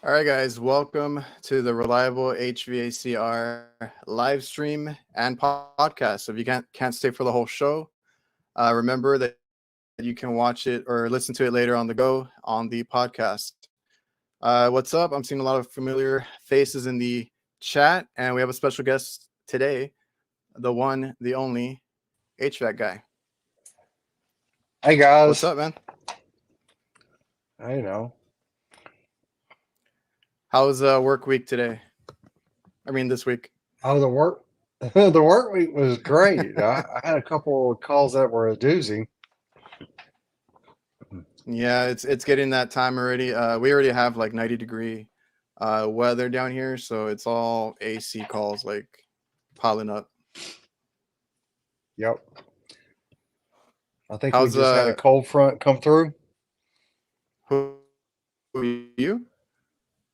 All right, guys, welcome to the Reliable HVACR live stream and podcast. So if you can't stay for the whole show, remember that you can watch it or listen to it later on the go on the podcast. What's up? I'm seeing a lot of familiar faces in the chat, and we have a special guest today, the one, the only HVAC guy. Hey What's guys, up, man? you know, How's work week today? I mean, this week. oh the work, the work week was great. I had a couple of calls that were a doozy. Yeah, it's getting that time already. We already have like 90-degree weather down here, so it's all AC calls like piling up. Yep, I think we How's just had a cold front come through. who you?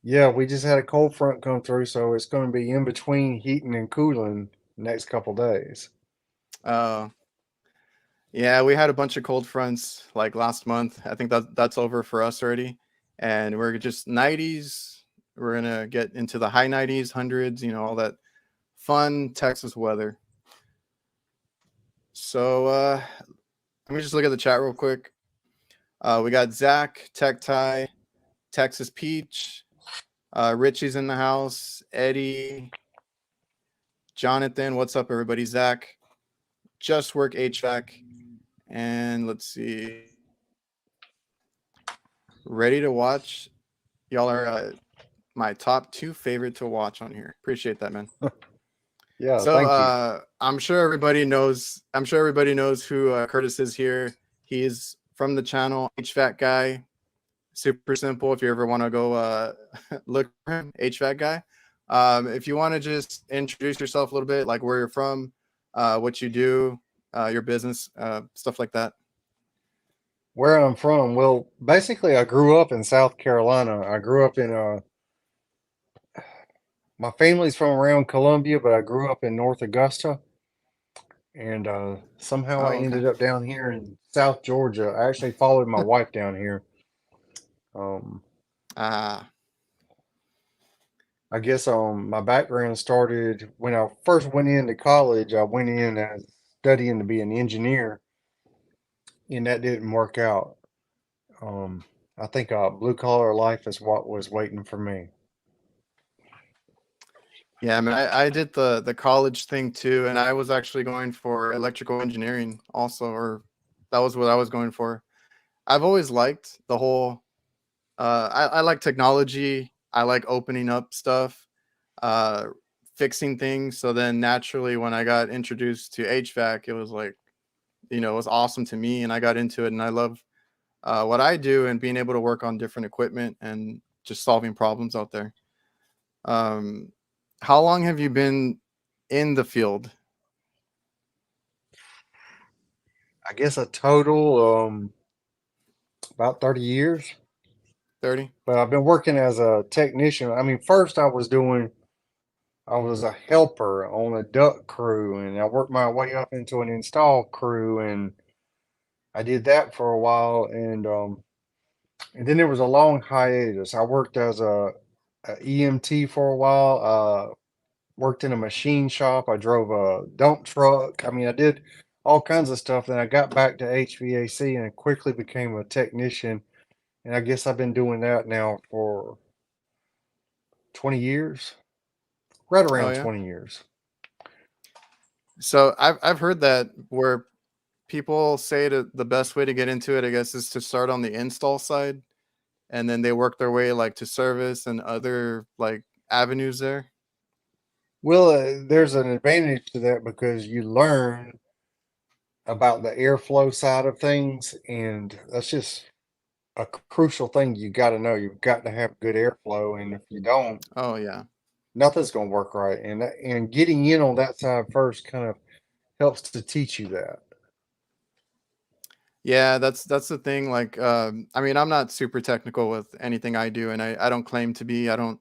Yeah, we just had a cold front come through, so it's going to be in between heating and cooling next couple days. Uh yeah, we had a bunch of cold fronts like last month. I think that's over for us already. And we're just 90s. We're gonna get into the high 90s, hundreds, all that fun Texas weather. So let me just look at the chat real quick. We got Zach, Tech Tie, Texas Peach, Richie's in the house, Eddie, Jonathan. What's up, everybody? Zach, Just Work HVAC, and let's see. Ready to watch? Y'all are my top two favorite to watch on here. Appreciate that, man. Yeah, So thank you. I'm sure everybody knows. I'm sure everybody knows who Curtis is here. He's from the channel HVAC guy. Super simple. If you ever want to go look for him, HVAC guy. If you want to just introduce yourself a little bit, like where you're from, what you do, your business, stuff like that. Where I'm from, well, basically, I grew up in South Carolina. I grew up in my family's from around Columbia, but I grew up in North Augusta. And somehow I Oh, okay. ended up down here in South Georgia. I actually followed my wife down here. Um, Ah, I guess my background started when I first went into college. I went in as studying to be an engineer, and that didn't work out. Um, I think blue collar life is what was waiting for me. yeah. I mean, I did the college thing too, and I was actually going for electrical engineering also, or that was what I was going for. I've always liked the whole. I like technology. I like opening up stuff, uh, fixing things. So then naturally, when I got introduced to HVAC, it was like, it was awesome to me, and I got into it, and I love what I do and being able to work on different equipment and just solving problems out there. Um, how long have you been in the field? I guess a total about 30 years, 30? but I've been working as a technician. I mean, first I was a helper on a duct crew, and I worked my way up into an install crew, and I did that for a while, and then there was a long hiatus. I worked as a EMT for a while. Worked in a machine shop. I drove a dump truck. I mean, I did all kinds of stuff. Then I got back to HVAC and quickly became a technician. And I guess I've been doing that now for 20 years, right Oh around yeah. 20 years. So I've heard that where people say that the best way to get into it, I guess, is to start on the install side, and then they work their way like to service and other like avenues there. Well, there's an advantage to that because you learn about the airflow side of things, and that's just a crucial thing you got to know. You've got to have good airflow, and if you don't, Oh yeah. nothing's going to work right. And getting in on that side first kind of helps to teach you that. Yeah, that's the thing. Like, I mean, I'm not super technical with anything I do, and I don't claim to be. I don't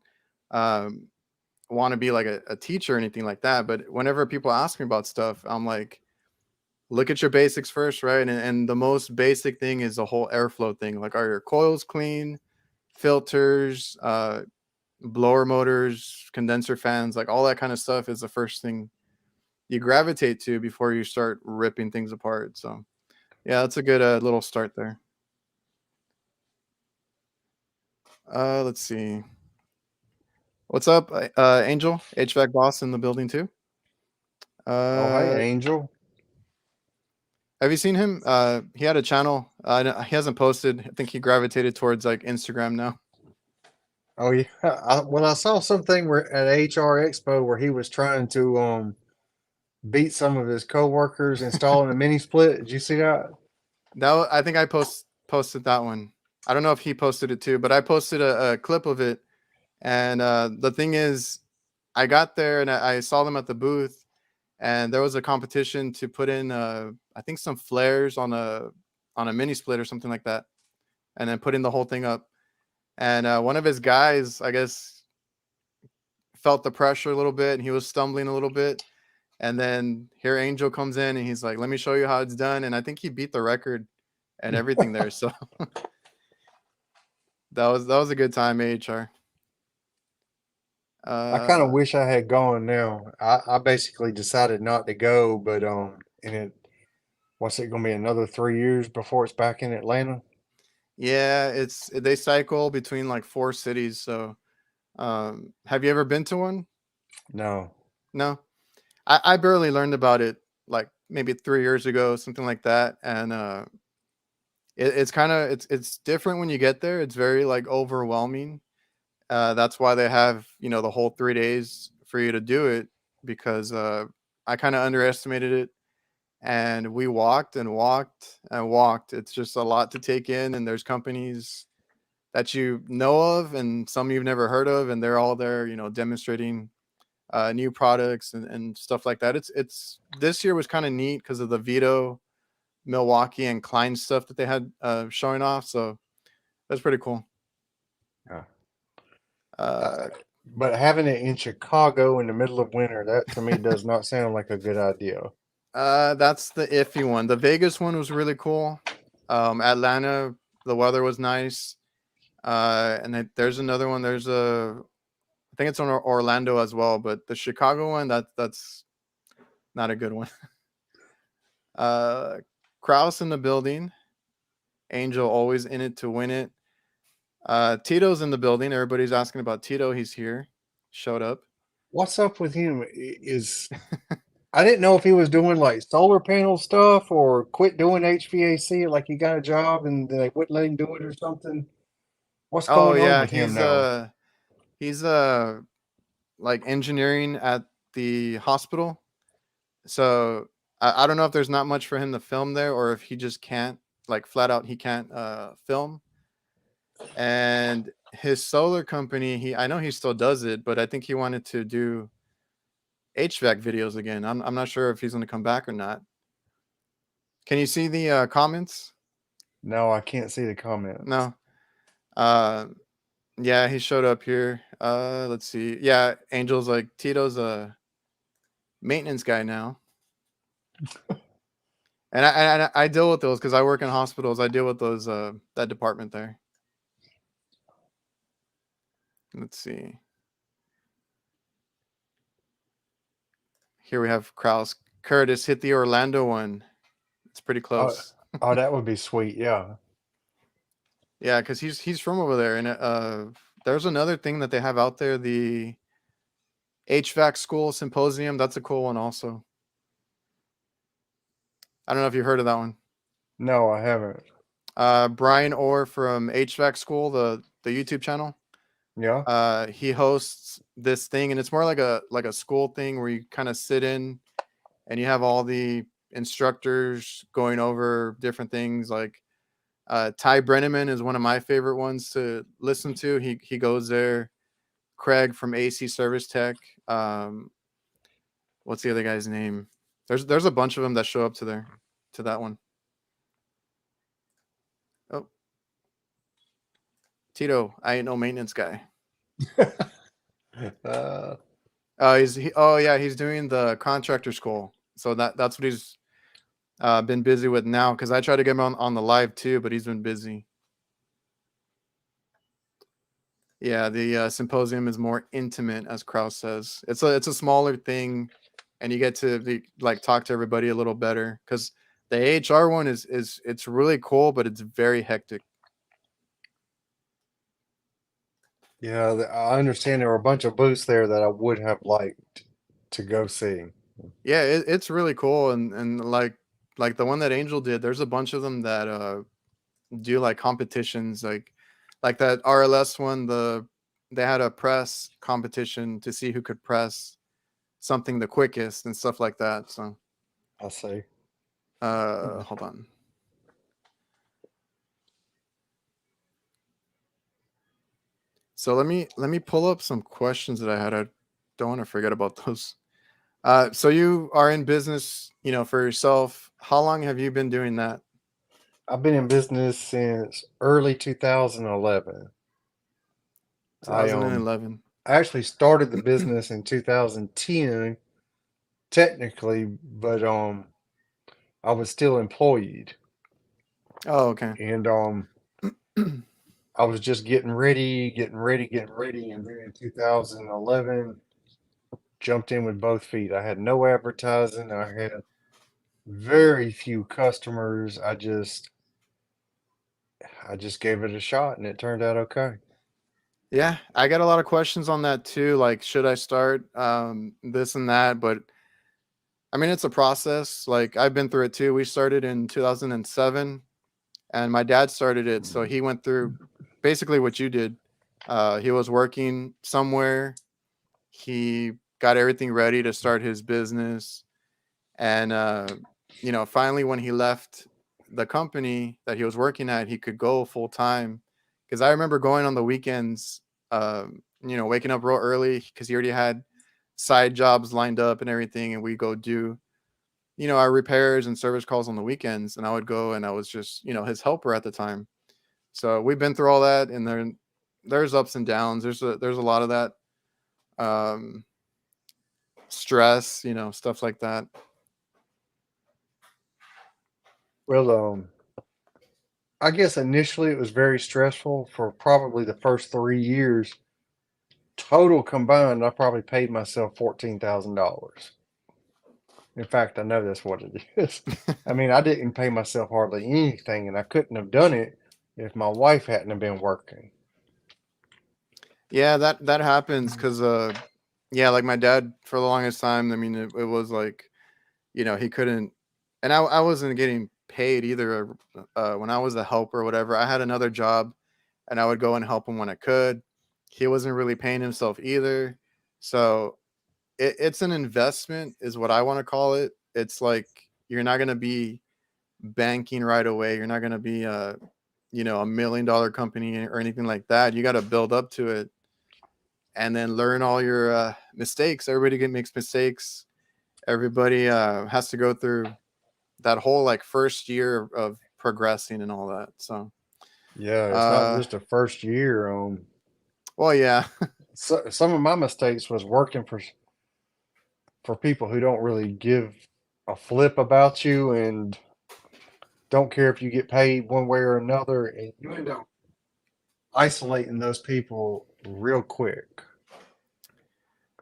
um, want to be like a teacher or anything like that. But whenever people ask me about stuff, I'm like, look at your basics first, right? And the most basic thing is the whole airflow thing. Like, are your coils clean? Filters? blower motors, condenser fans, like all that kind of stuff is the first thing you gravitate to before you start ripping things apart. So yeah, that's a good little start there. Let's see. What's up, Angel? HVAC boss in the building too. Oh, hey, Uh, Angel. have you seen him? He had a channel. He hasn't posted. I think he gravitated towards like Instagram now. Oh yeah. Well, I saw something where at HR Expo where he was trying to beat some of his coworkers installing a mini split. Did you see that? I think I posted that one. I don't know if he posted it too, but I posted a clip of it. And the thing is, I got there and I saw them at the booth, and there was a competition to put in, I think, some flares on a mini split or something like that, and then putting the whole thing up. And one of his guys, I guess, felt the pressure a little bit, and he was stumbling a little bit. And then here Angel comes in, and he's like, "Let me show you how it's done." And I think he beat the record and everything there. So that was a good time, AHR. I kind of Uh, wish I had gone now. I basically decided not to go, but and it what's it gonna be another 3 years before it's back in Atlanta? yeah, they cycle between like four cities. So, have you ever been to one? No. No, I barely learned about it like maybe 3 years ago, something like that. And it's kind of it's different when you get there. It's very like overwhelming. That's why they have the whole 3 days for you to do it, because I kind of underestimated it, and we walked and walked and walked. It's just a lot to take in, and there's companies that you know of and some you've never heard of, and they're all there, demonstrating new products and stuff like that. It's this year was kind of neat because of the Vito, Milwaukee, and Klein stuff that they had showing off. So that's pretty cool. Yeah. Uh, Uh, but having it in Chicago in the middle of winter, that to me does not sound like a good idea. that's the iffy one. The Vegas one was really cool. Atlanta, the weather was nice. And then there's another one. I think it's on Orlando as well, but the Chicago one, that's not a good one. Uh, Kraus in the building. Angel always in it to win it. Tito's in the building. Everybody's asking about Tito. He's here. Showed up. What's up with him? Is I didn't know if he was doing like solar panel stuff or quit doing HVAC, like he got a job and they wouldn't let him do it or something. What's Oh going on yeah, with him now? he's like engineering at the hospital. So I don't know if there's not much for him to film there, or if he just can't, like, flat out he can't film. And his solar company, I know he still does it, but I think he wanted to do HVAC videos again. I'm not sure if he's going to come back or not. Can you see the comments? No, I can't see the comments. No. Uh, yeah, he showed up here. Let's see. Yeah, Angel's like, Tito's a maintenance guy now. And I deal with those because I work in hospitals. I deal with those that department there. Let's see. Here we have Kraus. Curtis hit the Orlando one. It's pretty Oh, close. oh, that would be sweet. Yeah. Yeah, because he's from over there. And there's another thing that they have out there, the HVAC school symposium. That's a cool one also. I don't know if you heard of that one. No, I haven't. Brian Orr from HVAC school, the YouTube channel. Yeah. He hosts this thing, and it's more like a school thing where you kind of sit in and you have all the instructors going over different things. Like Ty Brenneman is one of my favorite ones to listen to. He goes there. Craig from AC Service Tech. What's the other guy's name? There's a bunch of them that show up to that one. Oh, Tito, I ain't no maintenance guy. Uh, Oh yeah, he's doing the contractor school. So that's what he's been busy with now. Because I tried to get him on the live too, but he's been busy. Yeah, the symposium is more intimate, as Kraus says. It's a smaller thing, and you get to like talk to everybody a little better. Because the HR one is it's really cool, but it's very hectic. Yeah, I understand there were a bunch of booths there that I would have liked to go see. Yeah, it's really cool, and like the one that Angel did. There's a bunch of them that do like competitions, like that RLS one. They had a press competition to see who could press something the quickest and stuff like that. So I see. hold on. So let me pull up some questions that I had. I don't want to forget about those. So you are in business, for yourself. How long have you been doing that? I've been in business since early 2011. I 2011. I actually started the business in 2010 technically, but I was still employed Oh, okay. and I was just getting ready, and then in 2011 jumped in with both feet. I had no advertising. I had very few customers. I just gave it a shot and it turned out okay. Yeah, I got a lot of questions on that too. Like, should I start this and that? But I mean, it's a process. Like, I've been through it too. We started in 2007, and my dad started it, so he went through basically what you did. He was working somewhere. He got everything ready to start his business, and finally, when he left the company that he was working at, he could go full time. Because I remember going on the weekends, waking up real early because he already had side jobs lined up and everything, and we go do our repairs and service calls on the weekends, and I would go, and I was just his helper at the time. So we've been through all that, and there's ups and downs. There's a lot of that, um, stress, stuff like that. Well, I guess initially it was very stressful for probably the first 3 years. Total combined, I probably paid myself $14,000. In fact, I know that's what it is. I mean, I didn't pay myself hardly anything, and I couldn't have done it if my wife hadn't have been working. Yeah, that happens because yeah, like my dad for the longest time. I mean, it was like he couldn't, and I wasn't getting paid either. When I was a helper or whatever, I had another job, and I would go and help him when I could. He wasn't really paying himself either, so it's an investment, is what I want to call it. It's like you're not gonna be banking right away. You're not gonna be $1 million company or anything like that. You got to build up to it and then learn all your mistakes. Everybody makes mistakes. Everybody has to go through that whole like first year of progressing and all that. So, Yeah, it's not uh, just the first year. well, yeah, Some of my mistakes was working for people who don't really give a flip about you and don't care if you get paid one way or another, and you end up isolating those people real quick.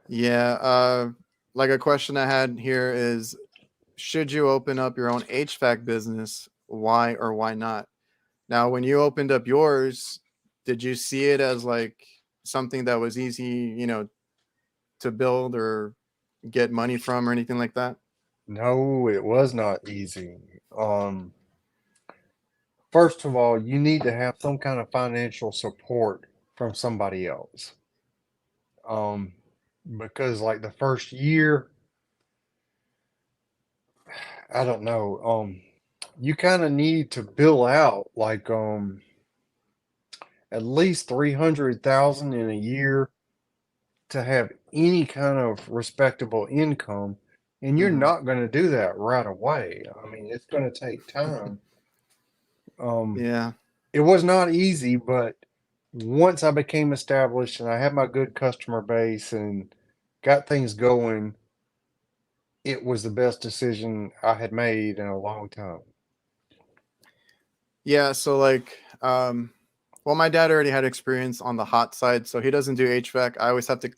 yeah. Like a question I had here is, should you open up your own HVAC business? Why or why not? Now, when you opened up yours, did you see it as like something that was easy, to build or get money from or anything like that? No, it was not easy. First of all, you need to have some kind of financial support from somebody else. Um, because like the first year, I don't know, you kind of need to bill out like at least 300,000 in a year to have any kind of respectable income. And you're Hmm. not going to do that right away. I mean, it's going to take time. Um, Yeah. it was not easy, but once I became established and I had my good customer base and got things going, it was the best decision I had made in a long time. Yeah. So like, Well, my dad already had experience on the hot side, so he doesn't do HVAC. I always have to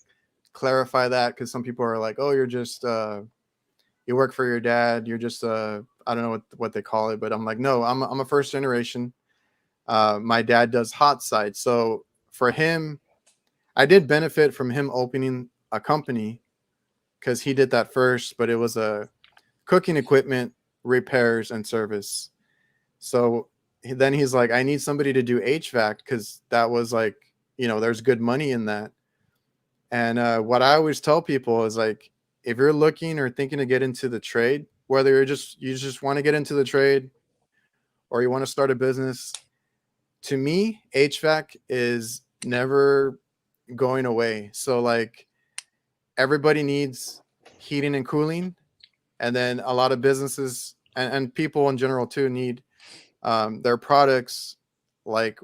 clarify that because some people are like, "Oh, you're just you work for your dad. You're just I don't know what they call it," but I'm like, "No, I'm a first generation. My dad does hot side, so for him, I did benefit from him opening a company because he did that first, but it was a cooking equipment repairs and service. So then he's like, I need somebody to do HVAC because that was like, there's good money in that. And what I always tell people is like, if you're looking or thinking to get into the trade, whether you just want to get into the trade or you want to start a business, to me, HVAC is never going away. So like everybody needs heating and cooling, and then a lot of businesses and people in general too need their products like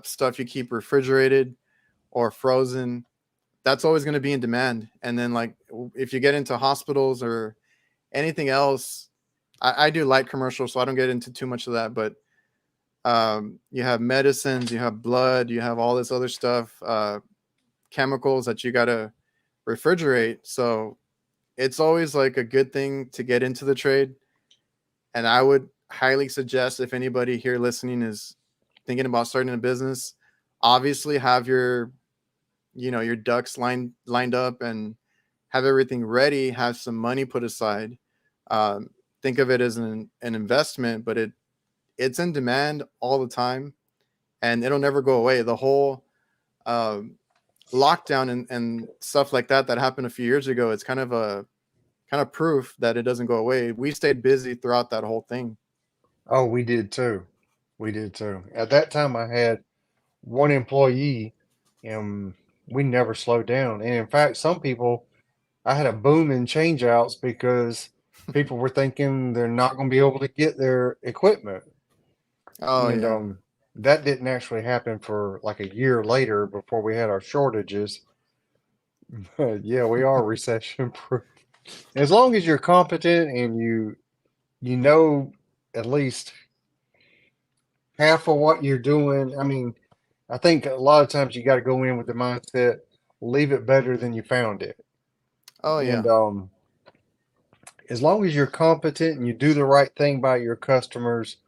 stuff you keep refrigerated or frozen. That's always going to be in demand. And then like if you get into hospitals or anything else, I do light commercials, so I don't get into too much of that. But you have medicines, you have blood, you have all this other stuff, chemicals that you got to refrigerate. So it's always like a good thing to get into the trade. And I would highly suggest if anybody here listening is thinking about starting a business, obviously have your ducks lined up and have everything ready, have some money put aside. Um, think of it as an investment, but it's in demand all the time and it'll never go away. The whole um, lockdown and stuff like that happened a few years ago, it's kind of proof that it doesn't go away. We stayed busy throughout that whole thing. Oh, we did too. We did too. At that time, I had one employee, and we never slowed down. And in fact, some people, I had a boom in change outs because people were thinking they're not going to be able to get their equipment. Oh And yeah. that didn't actually happen for like a year later before we had our shortages. But yeah, we are recession proof. As long as you're competent and you know at least half of what you're doing. I mean, I think a lot of times you got to go in with the mindset, leave it better than you found it. Oh And yeah. as long as you're competent and you do the right thing by your customers,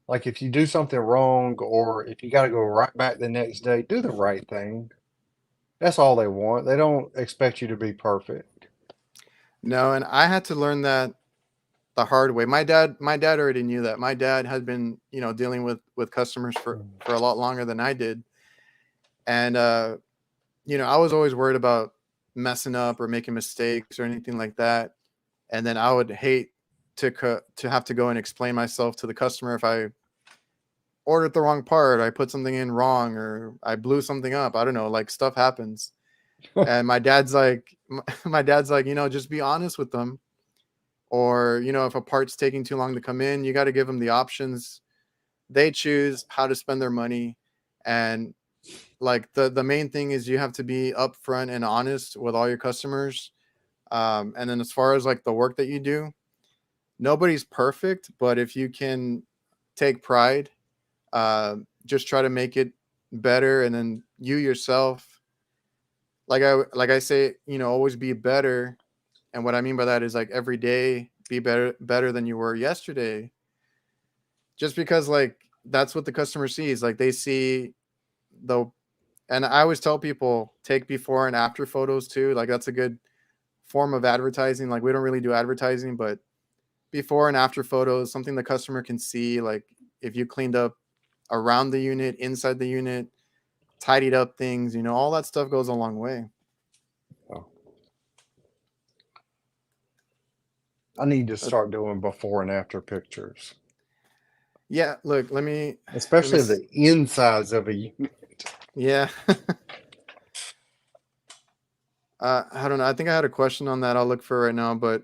like if you do something wrong or if you got to go right back the next day, do the right thing. That's all they want. They don't expect you to be perfect. No, and I had to learn that the hard way. My dad already knew that. My dad had been, dealing with customers for a lot longer than I did. And I was always worried about messing up or making mistakes or anything like that. And then I would hate to have to go and explain myself to the customer if I ordered the wrong part, I put something in wrong, or I blew something up. I don't know, like stuff happens. And my dad's like, my dad's like, just be honest with them. Or, if a part's taking too long to come in, you got to give them the options. They choose how to spend their money. And like the main thing is you have to be upfront and honest with all your customers. And then as far as like the work that you do, nobody's perfect, but if you can take pride, just try to make it better, and then you yourself, like I say, always be better. And what I mean by that is like every day be better than you were yesterday. Just because like that's what the customer sees. Like they see the and I always tell people take before and after photos too. Like that's a good form of advertising. Like we don't really do advertising, but before and after photos, something the customer can see. Like if you cleaned up around the unit, inside the unit, tidied up things, all that stuff goes a long way. Oh, I need to But start doing before and after pictures, yeah, look, let me especially the insides of a unit. yeah. I don't know. I think I had a question on that. I'll look for it right now, but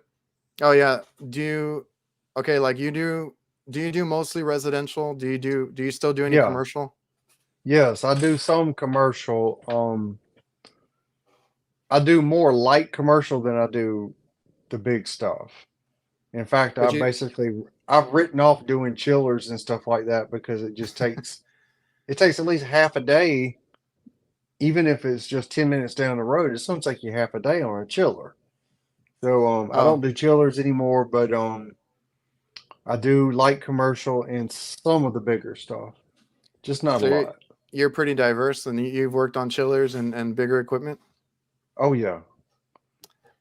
oh yeah, do you okay, like do you do mostly residential? Do you still do any Yeah. commercial? Yes, I do some commercial. I do more light commercial than I do the big stuff. In fact, But you I've written off doing chillers and stuff like that because it just takes it takes at least half a day, even if it's just 10 minutes down the road. It's going to take you half a day on a chiller. So I don't Oh, do chillers anymore, but I do light commercial and some of the bigger stuff, just not a so lot. you're pretty diverse, and you've worked on chillers and bigger equipment. Oh yeah.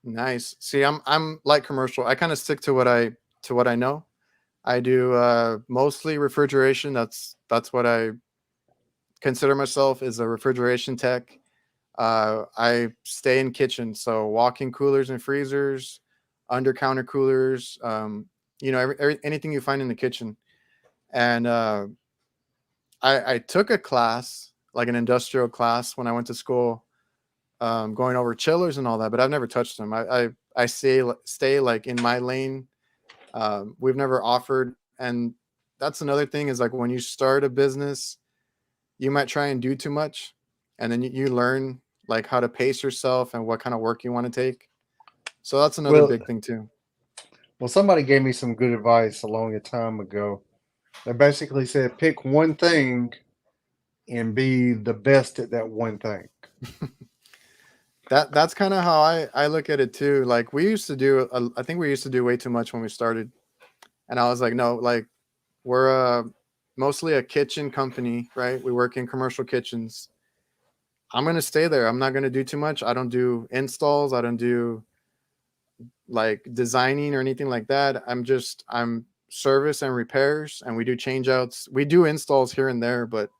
Nice. See, I'm light commercial. I kind of stick to what I know. I do mostly refrigeration. That's what I consider myself, is a refrigeration tech. I stay in kitchen, so walk-in coolers and freezers, under counter coolers, anything you find in the kitchen. And I took a class, like an industrial class, when I went to school, going over chillers and all that, but I've never touched them. I stay like in my lane. We've never offered, and that's another thing, is like when you start a business, you might try and do too much, and then you learn like how to pace yourself and what kind of work you want to take. So that's another Well, big thing too. well, somebody gave me some good advice a long time ago. They basically said pick one thing and be the best at that one thing. That's kind of how I look at it too. Like we used to do, I think we used to do way too much when we started, and I was like, no, like we're mostly a kitchen company, right? We work in commercial kitchens. I'm gonna stay there. I'm not gonna do too much. I don't do installs. I don't do like designing or anything like that. I'm service and repairs, and we do change outs. We do installs here and there, but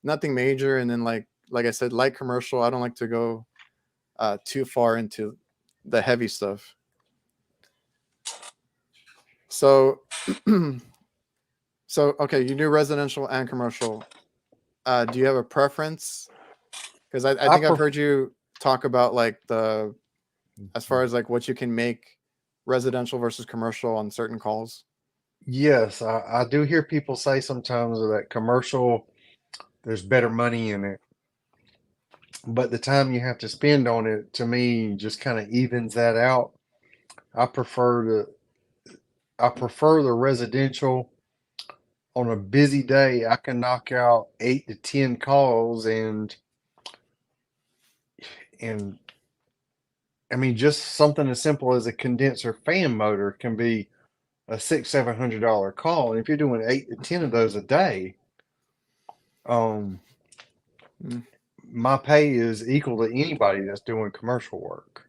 nothing major. And then like I said, light commercial. I don't like to go too far into the heavy stuff. So so okay, you do residential and commercial. Do you have a preference? Because I I think I've pref- heard you talk about like the, as far as like what you can make residential versus commercial on certain calls. yes, I do hear people say sometimes that commercial, there's better money in it, but the time you have to spend on it, to me, just kind of evens that out. I prefer the I prefer the residential. On a busy day, I can knock out 8 to 10 calls, and I mean, just something as simple as a condenser fan motor can be a $600-700 call. And if you're doing 8 to 10 of those a day, um, Mm. my pay is equal to anybody that's doing commercial work.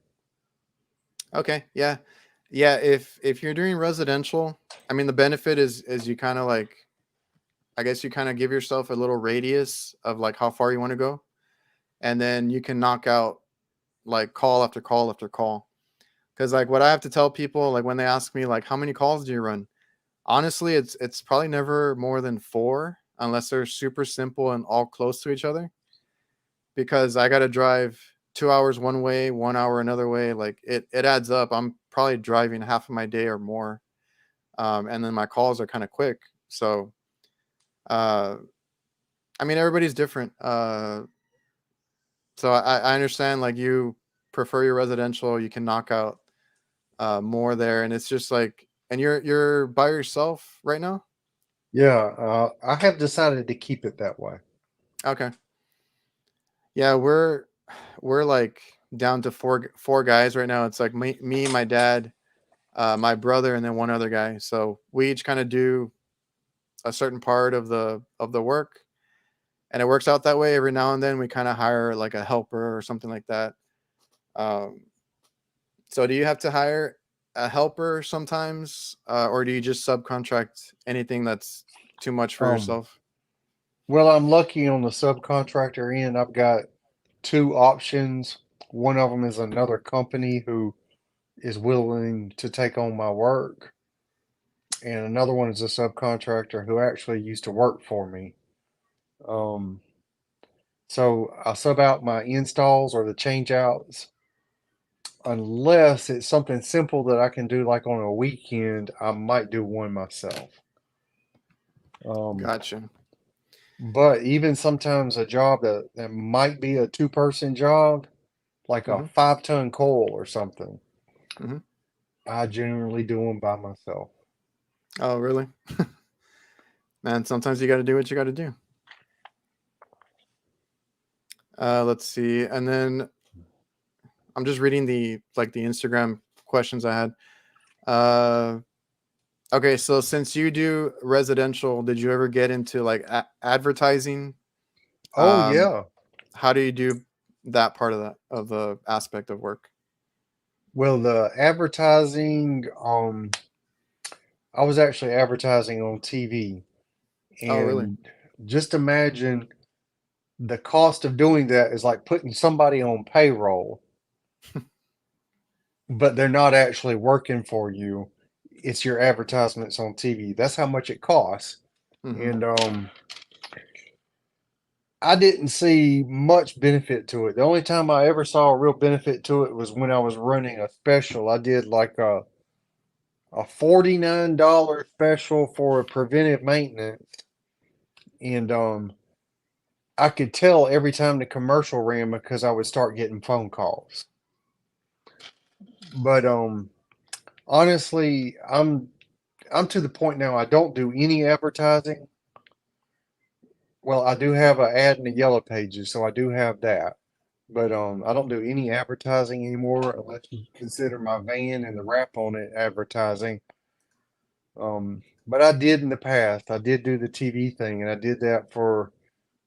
Okay, yeah, yeah. If you're doing residential, I mean, the benefit is you kind of like, I guess you kind of give yourself a little radius of like how far you want to go, and then you can knock out like call after call after call. Because like what I have to tell people, like when they ask me like how many calls do you run, honestly, it's probably never more than four, unless they're super simple and all close to each other. Because I got to drive 2 hours one way, 1 hour another way. Like it adds up. I'm probably driving half of my day or more, and then my calls are kind of quick. So uh, I mean, everybody's different. So I understand like you prefer your residential. You can knock out more there, and it's just like, and you're by yourself right now. Yeah, I have decided to keep it that way. Okay, yeah, we're like down to four guys right now. It's like me, my dad, my brother, and then one other guy. So we each kind of do a certain part of the work, and it works out that way. Every now and then we kind of hire like a helper or something like that. Um, so do you have to hire a helper sometimes, or do you just subcontract anything that's too much for Um, yourself? well, I'm lucky on the subcontractor end. I've got two options. One of them is another company who is willing to take on my work, and another one is a subcontractor who actually used to work for me. Um, so I sub out my installs or the change outs unless it's something simple that I can do like on a weekend. I might do one myself. Um, Gotcha. but even sometimes a job that might be a two-person job, like a Hmm. 5 ton coil or something, Hmm. I generally do them by myself. Oh, really? Man, sometimes you got to do what you got to do. Let's see. And then I'm just reading the Instagram questions I had. Uh, okay, so since you do residential, did you ever get into like advertising? Oh Um, yeah. how do you do that part of the aspect of work? Well, the advertising, I was actually advertising on TV, Oh, really? and just imagine the cost of doing that is like putting somebody on payroll, but they're not actually working for you. It's your advertisements on TV. That's how much it costs. Hmm. And I didn't see much benefit to it. The only time I ever saw a real benefit to it was when I was running a special. I did like a $49 special for a preventive maintenance, and I could tell every time the commercial ran because I would start getting phone calls. But honestly, I'm to the point now I don't do any advertising. Well, I do have an ad in the yellow pages, so I do have that. But I don't do any advertising anymore unless you consider my van and the wrap on it advertising. But I did in the past. I did do the TV thing, and I did that for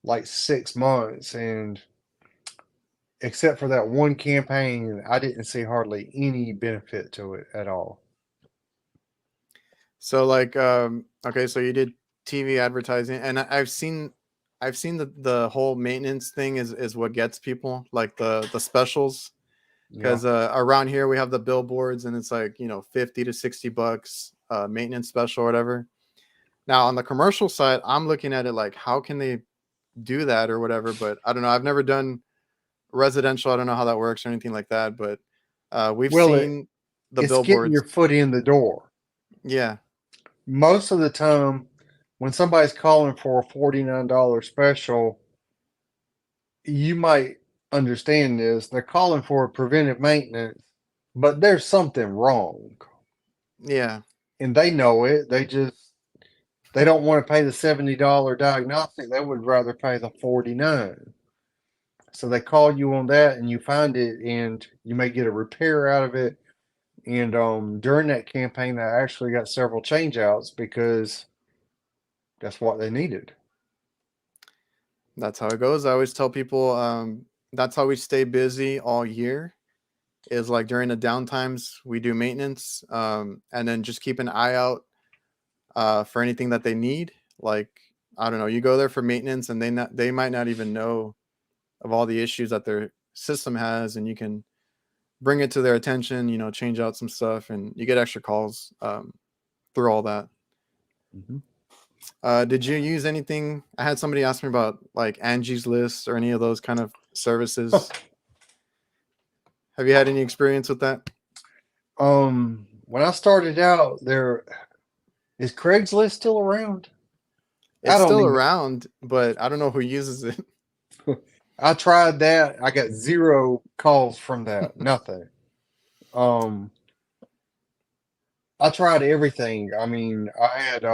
like 6 months. And except for that one campaign, I didn't see hardly any benefit to it at all. So like okay, so you did TV advertising, and I've seen the whole maintenance thing is what gets people, like the specials, Yeah. because around here we have the billboards and it's like, 50 to 60 bucks maintenance special or whatever. Now on the commercial side, I'm looking at it like, how can they do that or whatever, but I don't know. I've never done residential. I don't know how that works or anything like that, but we've Well, seen the it's getting billboards. your foot in the door. Yeah. Most of the time, when somebody's calling for a $49 special, you might understand this. They're calling for a preventive maintenance, but there's something wrong. Yeah. And they know it. They don't want to pay the $70 diagnostic. They would rather pay the 49. So they call you on that and you find it and you may get a repair out of it. And during that campaign, I actually got several change outs because that's what they needed. That's how it goes. I always tell people that's how we stay busy all year, is like during the downtimes we do maintenance, and then just keep an eye out for anything that they need. Like, I don't know, you go there for maintenance and they might not even know of all the issues that their system has, and you can bring it to their attention, change out some stuff, and you get extra calls through all that. Mhm. Did you use anything? I had somebody ask me about like Angie's List or any of those kind of services. Have you had any experience with that? When I started out, there is Craigslist still around? I It's don't still even. around, but I don't know who uses it. I tried that. I got zero calls from that. Nothing. Um, I tried everything. I mean, I had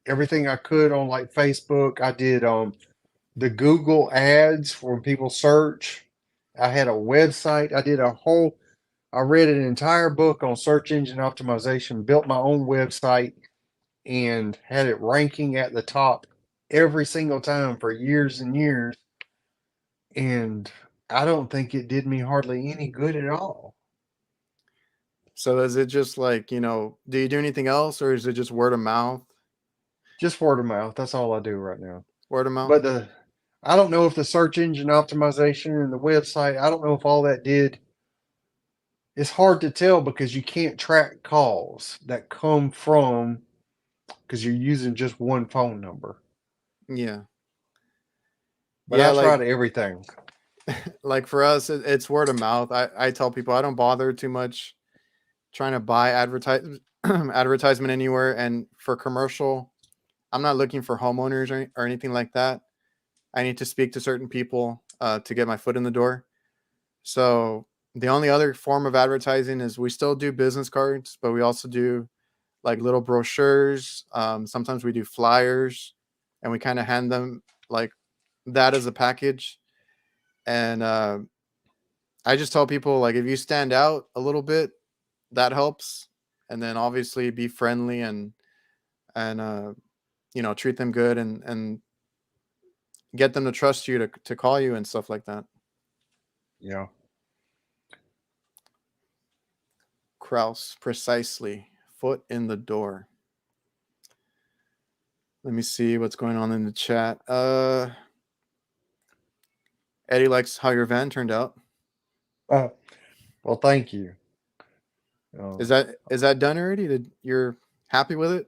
everything I could on like Facebook. I did the Google ads for when people search. I had a website. I read an entire book on search engine optimization, built my own website, and had it ranking at the top every single time for years and years. And I don't think it did me hardly any good at all. So is it just like, do you do anything else, or is it just word of mouth? Just word of mouth. That's all I do right now. Word of mouth? But I don't know if the search engine optimization and the website, I don't know if all that did. It's hard to tell because you can't track calls that come from because you're using just one phone number. Yeah. But Yeah, I like tried everything. for us, it's word of mouth. I tell people I don't bother too much trying to buy advertisement anywhere. And for commercial, I'm not looking for homeowners or anything like that. I need to speak to certain people to get my foot in the door. So the only other form of advertising is we still do business cards, but we also do like little brochures. Sometimes we do flyers, and we kind of hand them like that as a package. And I just tell people, like, if you stand out a little bit, that helps. And then obviously be friendly and treat them good and get them to trust you to call you and stuff like that. Yeah. Kraus, precisely. Foot in the door. Let me see what's going on in the chat. Eddie likes how your van turned out. Uh, well, thank you. Is Um, that done already? You're happy with it?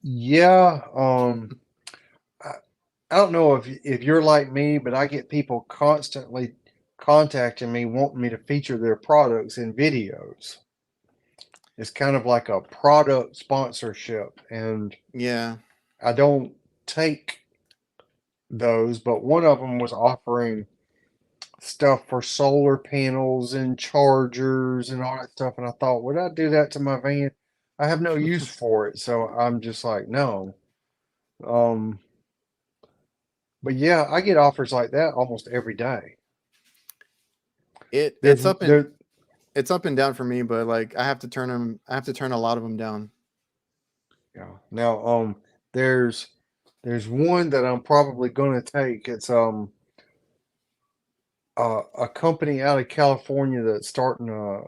yeah. I, I don't know if you're like me, but I get people constantly contacting me wanting me to feature their products in videos. It's kind of like a product sponsorship, and Yeah. I don't take those, but one of them was offering stuff for solar panels and chargers and all that stuff. And I thought, would I do that to my van? I have no use for it. So I'm just like, no. Um, but yeah, I get offers like that almost every day. It There's, there, it's up and down for me, but like I have to turn a lot of them down. yeah. Now, there's, there's one that I'm probably going to take. It's, a company out of California that's starting a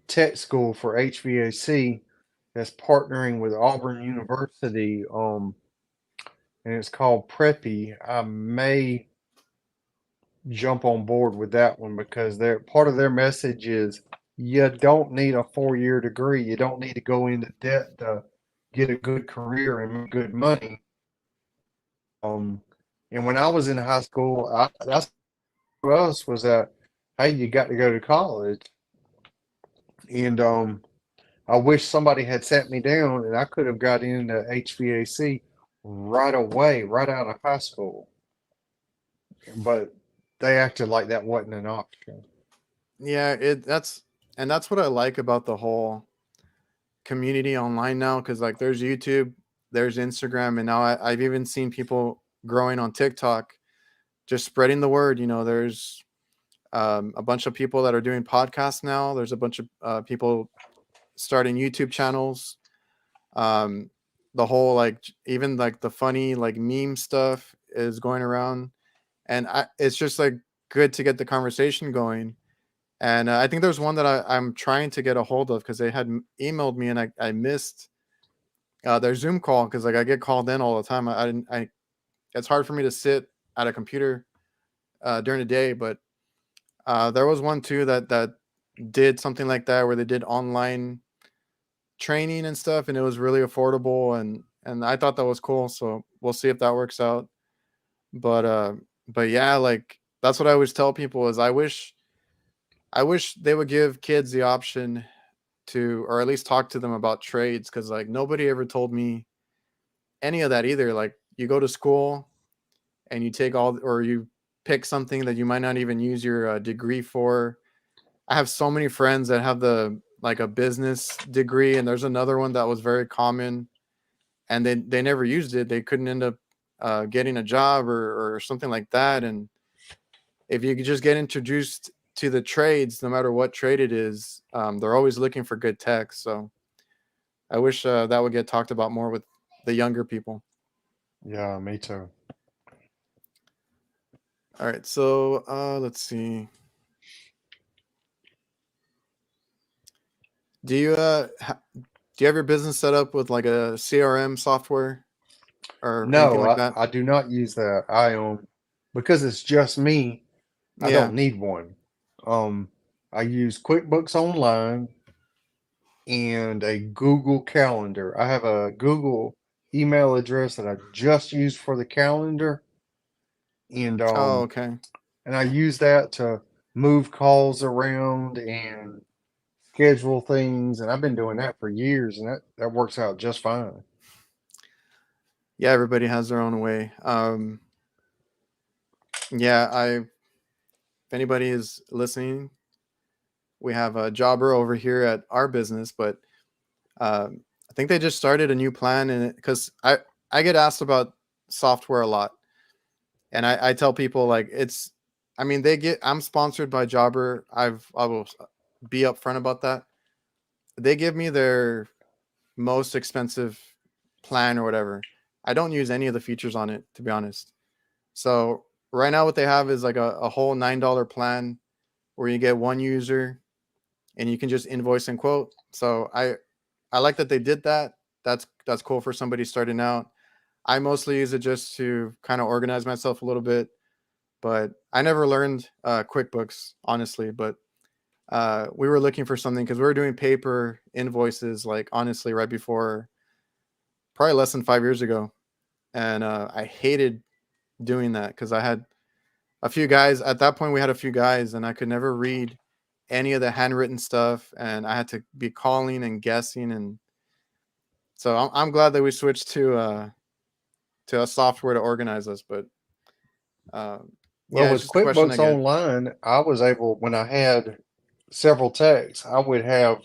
tech school for HVAC that's partnering with Auburn University. And it's called Preppy. I may jump on board with that one because their part of their message is you don't need a 4 year degree. You don't need to go into debt to get a good career and make good money. Um, and when I was in high school, that's for us was that hey, you got to go to college. And I wish somebody had sat me down and I could have got into HVAC right away, right out of high school. But they acted like that wasn't an option. Yeah, that's what I like about the whole community online now, because like there's YouTube, there's Instagram, and now I've even seen people growing on TikTok, just spreading the word. There's a bunch of people that are doing podcasts now. There's a bunch of people starting YouTube channels. Um, the whole like even like the funny like meme stuff is going around, and it's just like good to get the conversation going. And I think there's one that I'm trying to get a hold of because they had emailed me and I missed their Zoom call because like I get called in all the time. I didn't. It's hard for me to sit at a computer during the day, but there was one too that did something like that where they did online training and stuff, and it was really affordable, and I thought that was cool. So we'll see if that works out. But yeah, like that's what I always tell people is I wish they would give kids the option to, or at least talk to them about trades, because like nobody ever told me any of that either. Like you go to school and you take all, or you pick something that you might not even use your degree for. I have so many friends that have the like a business degree, and there's another one that was very common, and they never used it. They couldn't end up getting a job or something like that. And if you could just get introduced to the trades, no matter what trade it is, they're always looking for good tech. So I wish that would get talked about more with the younger people. Yeah, me too. All right, so let's see. Do you do you have your business set up with like a CRM software or anything No, like that? I do not use that. Because it's just me, I Yeah. don't need one. Um, I use QuickBooks Online and a Google Calendar. I have a Google email address that I just use for the calendar, and Oh, okay. I use that to move calls around and schedule things, and I've been doing that for years, and that works out just fine. Yeah, everybody has their own way. Yeah, if anybody is listening, we have a jobber over here at our business, but I think they just started a new plan, and because I get asked about software a lot, and I tell people like I mean, I'm sponsored by Jobber. I will be upfront about that. They give me their most expensive plan or whatever. I don't use any of the features on it, to be honest. So right now, what they have is like a whole $9 plan where you get one user and you can just invoice and quote. So I like that they did that. That's cool for somebody starting out. I mostly use it just to kind of organize myself a little bit, but I never learned QuickBooks honestly. But we were looking for something because we were doing paper invoices like honestly right before, probably less than 5 years ago, and I hated doing that because I had a few guys at that point. We had a few guys, and I could never read any of the handwritten stuff, and I had to be calling and guessing, and so I'm glad that we switched to a software to organize us. But Well, yeah, it's with just a question I QuickBooks get. Online, I was able, when I had several techs, I would have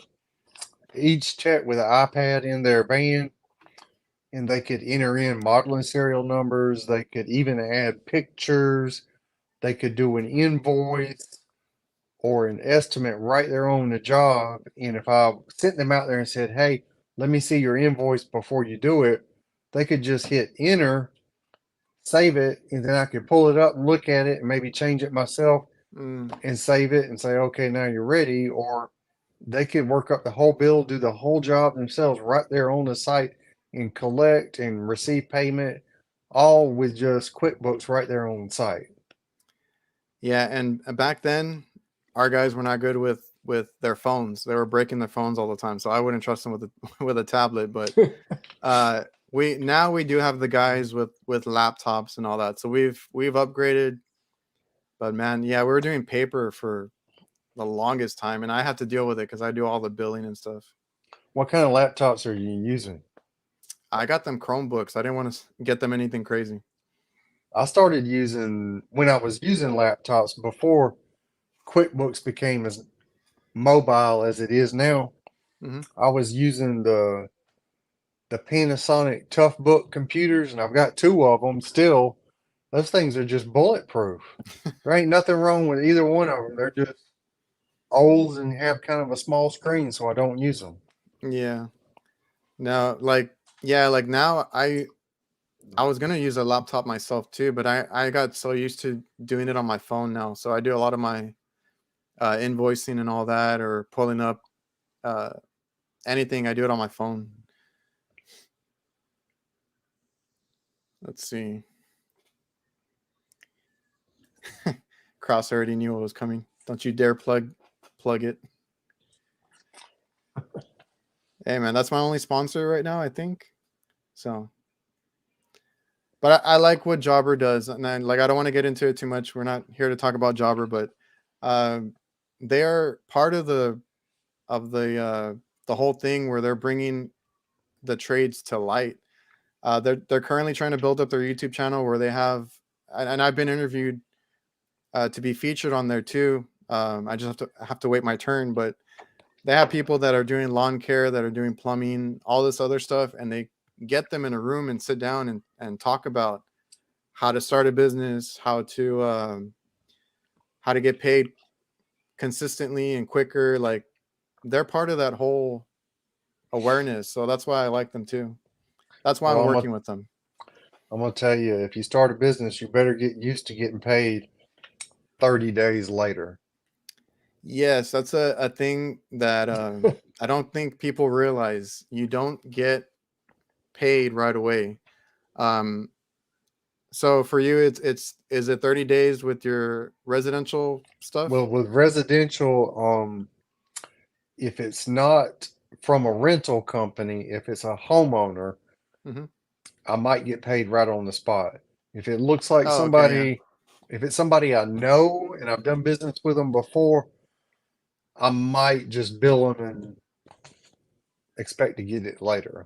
each tech with an iPad in their van, and they could enter in modeling serial numbers. They could even add pictures. They could do an invoice or an estimate right there on the job. And if I sent them out there and said, hey, let me see your invoice before you do it, they could just hit enter, save it, and then I could pull it up and look at it and maybe change it myself Mm, and save it and say, okay, now you're ready. Or they could work up the whole bill, do the whole job themselves right there on the site and collect and receive payment, all with just QuickBooks right there on the site. yeah, and back then, our guys were not good with their phones. They were breaking their phones all the time, so I wouldn't trust them with a with a tablet. But uh, we do have the guys with laptops and all that, so we've upgraded. But man, yeah, we were doing paper for the longest time, and I had to deal with it because I do all the billing and stuff. What kind of laptops are you using? I got them Chromebooks. I didn't want to get them anything crazy. I started using, when I was using laptops before QuickBooks became as mobile as it is now, Hmm. I was using the Panasonic Toughbook computers, and I've got two of them still. Those things are just bulletproof. There ain't nothing wrong with either one of them. They're just old and have kind of a small screen, so I don't use them. Yeah. Now, like, yeah, like now I was gonna use a laptop myself too, but I got so used to doing it on my phone now. So I do a lot of my invoicing and all that, or pulling up uh, anything. I do it on my phone. Let's see. Cross already knew what was coming. Don't you dare plug it. Hey man, that's my only sponsor right now, I think. So, but I like what Jobber does, and then like I don't want to get into it too much. We're not here to talk about Jobber, but um, they are part of the whole thing where they're bringing the trades to light. They're currently trying to build up their YouTube channel where they have, and I've been interviewed to be featured on there too. I just have to wait my turn, but they have people that are doing lawn care, that are doing plumbing, all this other stuff, and they get them in a room and sit down and talk about how to start a business, how to get paid consistently and quicker. Like they're part of that whole awareness, so that's why I like them too. That's why Well, I'm working with them. I'm gonna tell you, if you start a business, you better get used to getting paid 30 days later. Yes, that's a thing that I don't think people realize. You don't get paid right away. Um, so for you, it's is it 30 days with your residential Well, stuff? with residential, if it's not from a rental company, if it's a homeowner, Hmm. I might get paid right on the spot. If it looks like Oh, okay, yeah, somebody, if it's somebody I know and I've done business with them before, I might just bill them and expect to get it later.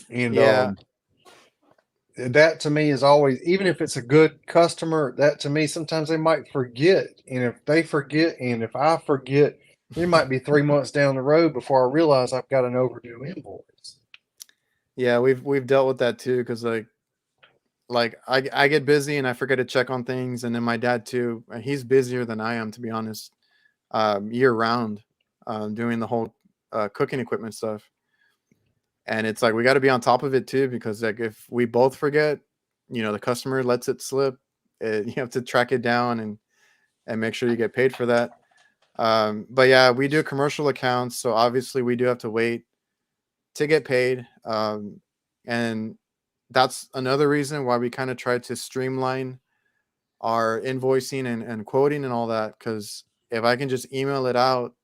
And yeah, that to me is always, even if it's a good customer, that to me sometimes they might forget. And if they forget, and if I forget, it might be 3 months down the road before I realize I've got an overdue invoice. yeah. We've dealt with that too because like like I get busy and I forget to check on things, and then my dad too. He's busier than I am, to be honest, year round, doing the whole cooking equipment stuff. And it's like we got to be on top of it too, because like if we both forget, the customer lets it slip. You have to track it down and make sure you get paid for that. But yeah, we do commercial accounts, so obviously we do have to wait to get paid. And that's another reason why we kind of try to streamline our invoicing and quoting and all that. Because if I can just email it out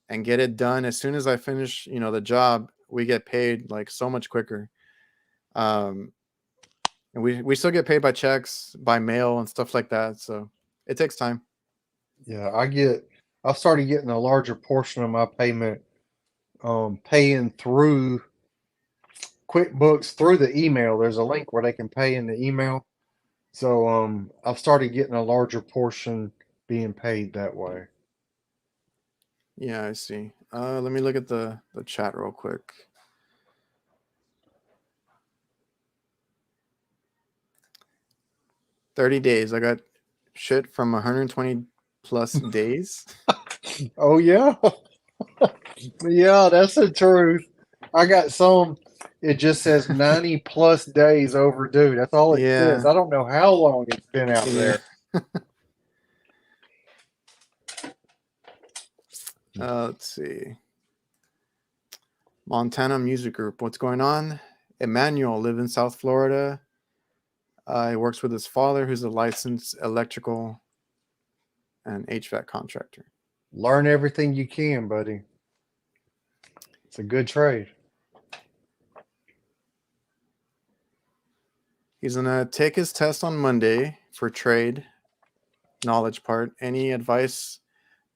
and get it done as soon as I finish, the job, we get paid like so much quicker. Um, and we still get paid by checks, by mail, and stuff like that. So it takes time. Yeah, I've started getting a larger portion of my payment paying through QuickBooks through the email. There's a link where they can pay in the email. So I've started getting a larger portion being paid that way. Yeah, I see. Let me look at the chat real quick. 30 days. I got shit from 120 plus days. Oh yeah. Yeah, that's the truth. I got some. It just says 90 plus days overdue. That's all it says. Yeah. I don't know how long it's been out Yeah. there. Let's see. Montana Music Group. What's going on? Emmanuel live in South Florida. He works with his father, who's a licensed electrical and HVAC contractor. Learn everything you can, buddy. It's a good trade. He's gonna take his test on Monday for trade knowledge part. Any advice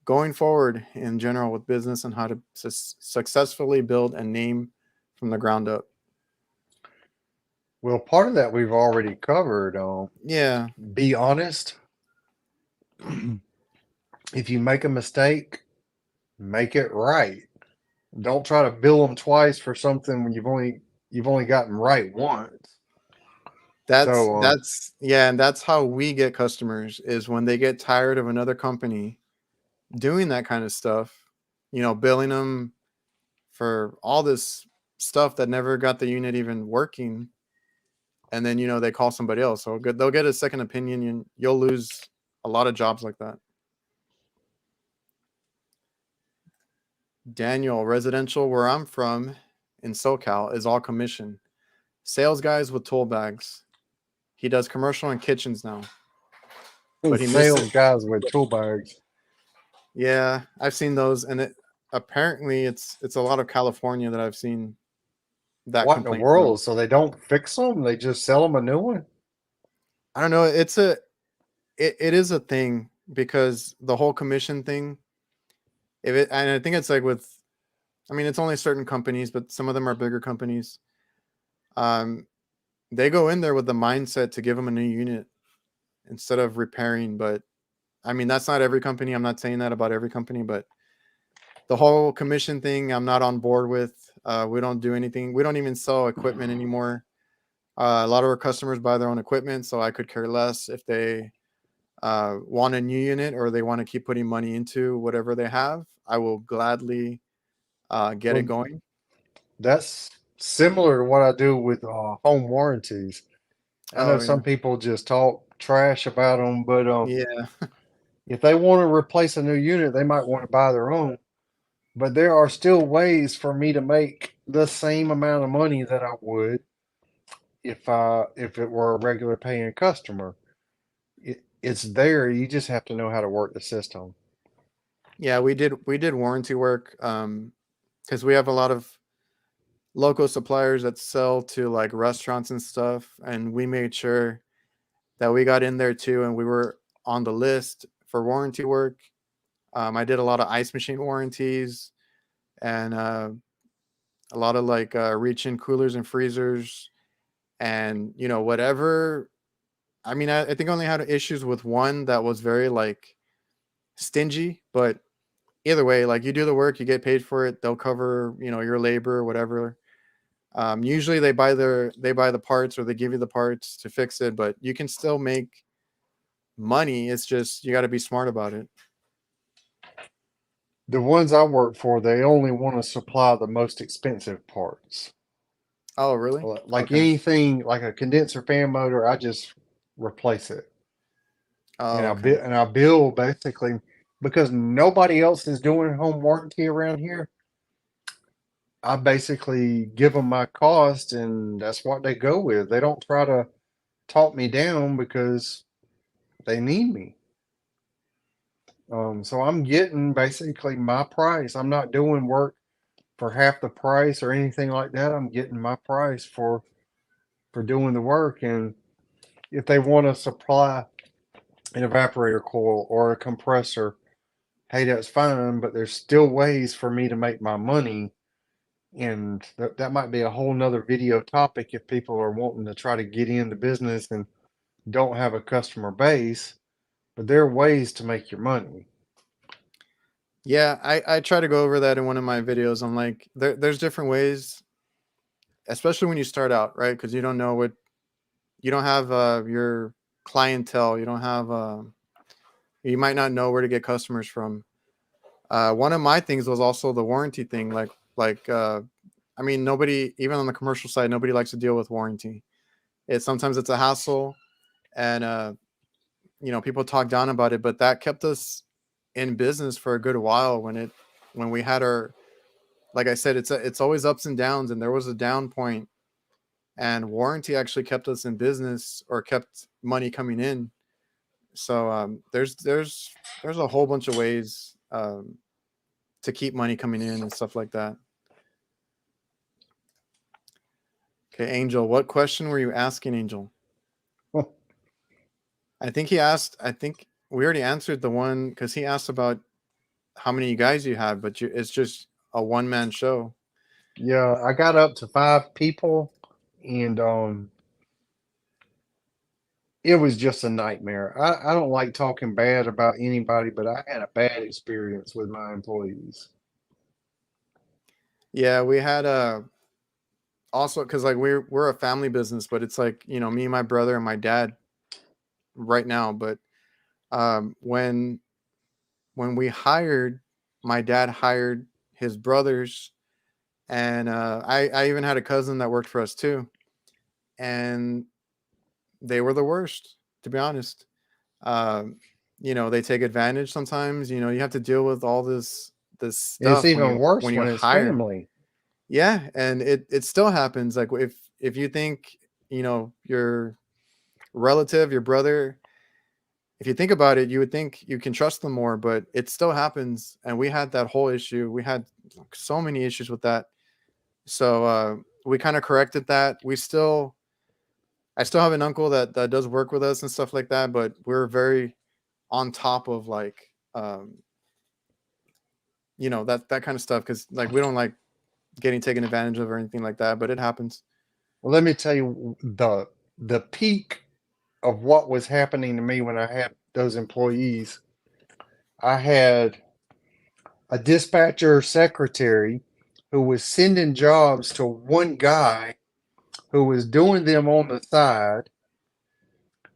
going forward in general with business and how to successfully build a name from the ground up? Well, part of that we've already covered. Yeah, Be honest. If you make a mistake, make it right. Don't try to bill them twice for something when you've only gotten right once. that's So that's yeah, and that's how we get customers is when they get tired of another company doing that kind of stuff, billing them for all this stuff that never got the unit even working, and then they call somebody else. So they'll get a second opinion, and you'll lose a lot of jobs like that. Daniel, residential where I'm from in SoCal is all commission. Sales guys with tool bags. He does commercial and kitchens now, but he sales misses. guys with tool bags. Yeah, I've seen those, and apparently it's a lot of California that I've seen that What in the complaint from. world? So they don't fix them? They just sell them a new one? I don't know. It is a thing because the whole commission thing. If it and I think it's like with, I mean, it's only certain companies, but some of them are bigger companies. Um, they go in there with the mindset to give them a new unit instead of repairing. But I mean, that's not every company. I'm not saying that about every company, but the whole commission thing, I'm not on board with. We don't do anything. We don't even sell equipment anymore. A lot of our customers buy their own equipment, so I could care less if they want a new unit or they want to keep putting money into whatever they have. I will gladly get it Well, going. that's similar to what I do with home warranties. I know Oh yeah, some people just talk trash about them, but yeah, if they want to replace a new unit, they might want to buy their own. But there are still ways for me to make the same amount of money that I would if it were a regular paying customer. It's there. You just have to know how to work the system. yeah. We did warranty work because we have a lot of local suppliers that sell to like restaurants and stuff, and we made sure that we got in there too, and we were on the list for warranty work. I did a lot of ice machine warranties and a lot of like reach-in coolers and freezers, and whatever. I mean, I think I only had issues with one that was very like stingy, but either way, like you do the work, you get paid for it. They'll cover your labor, whatever. Usually they buy the parts or they give you the parts to fix it, but you can still make money. It's just you got to be smart about it. The ones I work for, they only want to supply the most expensive parts. Oh, really? Like Okay. anything, like a condenser fan motor, I just replace it. Oh, okay. And I bill basically because nobody else is doing home warranty around here. I basically give them my cost, and that's what they go with. They don't try to talk me down because they need me. So I'm getting basically my price. I'm not doing work for half the price or anything like that. I'm getting my price for doing the work. And if they want to supply an evaporator coil or a compressor, hey, that's fine. But there's still ways for me to make my money. And that might be a whole nother video topic if people are wanting to try to get into business and don't have a customer base. But there are ways to make your money. Yeah, I try to go over that in one of my videos. I'm like, there's different ways, especially when you start out, right? Because you don't know what you don't have your clientele. You don't have you might not know where to get customers from. One of my things was also the warranty thing. I mean, nobody, even on the commercial side, nobody likes to deal with warranty. Sometimes it's a hassle, and people talk down about it. But that kept us in business for a good while when we had our, like I said, it's always ups and downs, and there was a down point, and warranty actually kept us in business or kept money coming in. So there's a whole bunch of ways to keep money coming in and stuff like that. Okay, Angel, what question were you asking, Angel? I think we already answered the one because he asked about how many guys you had, but it's just a one man show. Yeah, I got up to 5 people, and it was just a nightmare. I don't like talking bad about anybody, but I had a bad experience with my employees. Yeah, we had also because like we're a family business, but it's like me, my brother, and my dad right now. But when we hired, my dad hired his brothers, and I even had a cousin that worked for us too, and they were the worst, to be honest. Um, they take advantage sometimes. You have to deal with all this It's stuff when even you worse when you when it's hire. family. Yeah, and it still happens. Like if you think your relative, your brother, if you think about it, you would think you can trust them more, but it still happens. And we had that whole issue. We had so many issues with that. So we kind of corrected that. I still have an uncle that does work with us and stuff like that, but we're very on top of like that kind of stuff because like we don't like getting taken advantage of or anything like that, but it happens. Well, let me tell you the peak of what was happening to me when I had those employees. I had a dispatcher secretary who was sending jobs to one guy who was doing them on the side.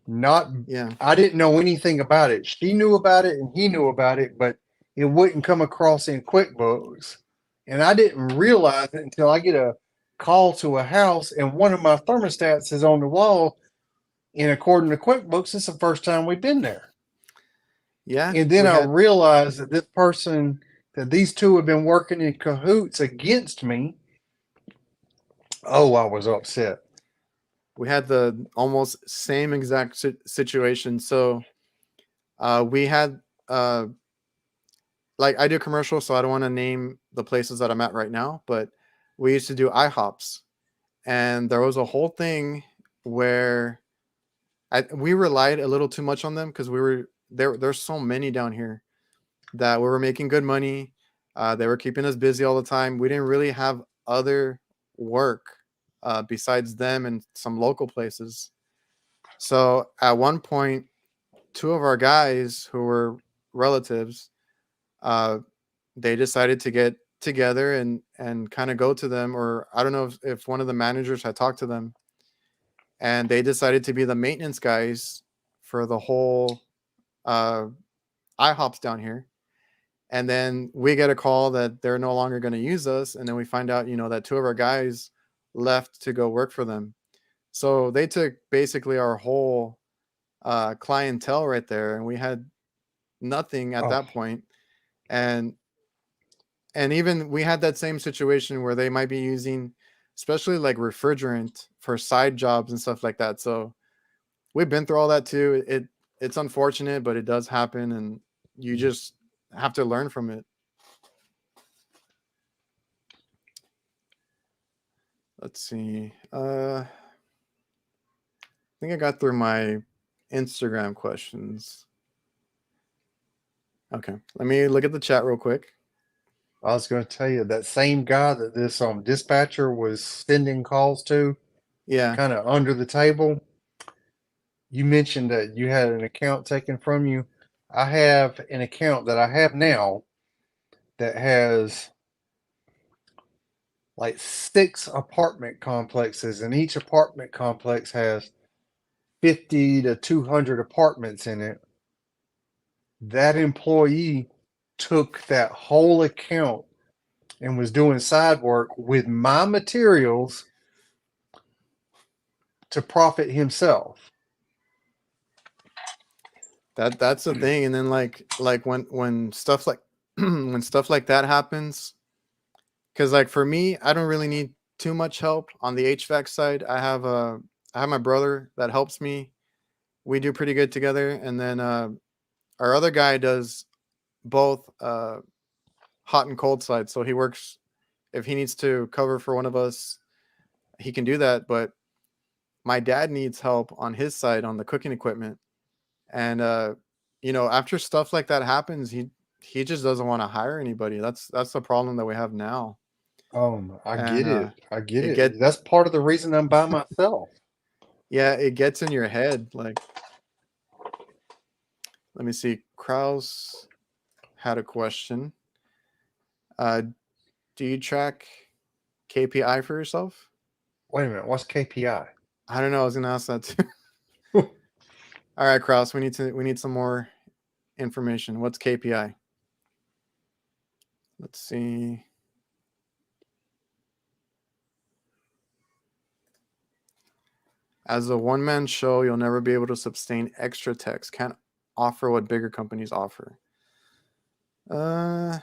Not, Yeah. I didn't know anything about it. She knew about it and he knew about it, but it wouldn't come across in QuickBooks. And I didn't realize it until I get a call to a house and one of my thermostats is on the wall. And according to QuickBooks, it's the first time we've been there. Yeah. And then We I had realized that that these two have been working in cahoots against me. Oh, I was upset. the almost same exact situation. So we had like I do commercials, so I don't want to name the places that I'm at right now, but we used to do IHOPs, and there was a whole thing where we relied a little too much on them because we were there. There's so many down here that we were making good money. They were keeping us busy all the time. We didn't really have other work besides them and some local places. So at one point, two of our guys who were relatives, uh, they decided to get together and kind of go to them, or I don't know if one of the managers had talked to them, and they decided to be the maintenance guys for the whole uh, IHOPs down here. And then we get a call that they're no longer going to use us, and then we find out, that two of our guys left to go work for them. So they took basically our whole clientele right there, and we had nothing at Oh, that point. And even we had that same situation where they might be using, especially like refrigerant for side jobs and stuff like that. So we've been through all that too. It's unfortunate, but it does happen, and you just have to learn from it. Let's see. I think I got through my Instagram questions. Okay, let me look at the chat real quick. I was going to tell you that same guy that this dispatcher was sending calls to, Yeah, kind of under the table. You mentioned that you had an account taken from you. I have an account that I have now that has like 6 apartment complexes, and each apartment complex has 50 to 200 apartments in it. That employee took that whole account and was doing side work with my materials to profit himself. that's the thing. And then like when stuff like when stuff like that happens, because like for me, I don't really need too much help on the HVAC side. I have my brother that helps me. We do pretty good together, and then our other guy does both hot and cold side. So he works, if he needs to cover for one of us, he can do that. But my dad needs help on his side on the cooking equipment, and after stuff like that happens, he just doesn't want to hire anybody. That's the problem that we have now. I And get it. I get it get it. That's part of the reason I'm by myself. yeah, it gets in your head. Like, let me see. Kraus had a question. uh do you track KPI for yourself? Wait a minute. What's KPI? I don't know, I was gonna ask that too. All right, Kraus, we need some more information. What's KPI? Let's see. As a one-man show, you'll never be able to sustain extra techs. Can't offer what bigger companies offer. Uh,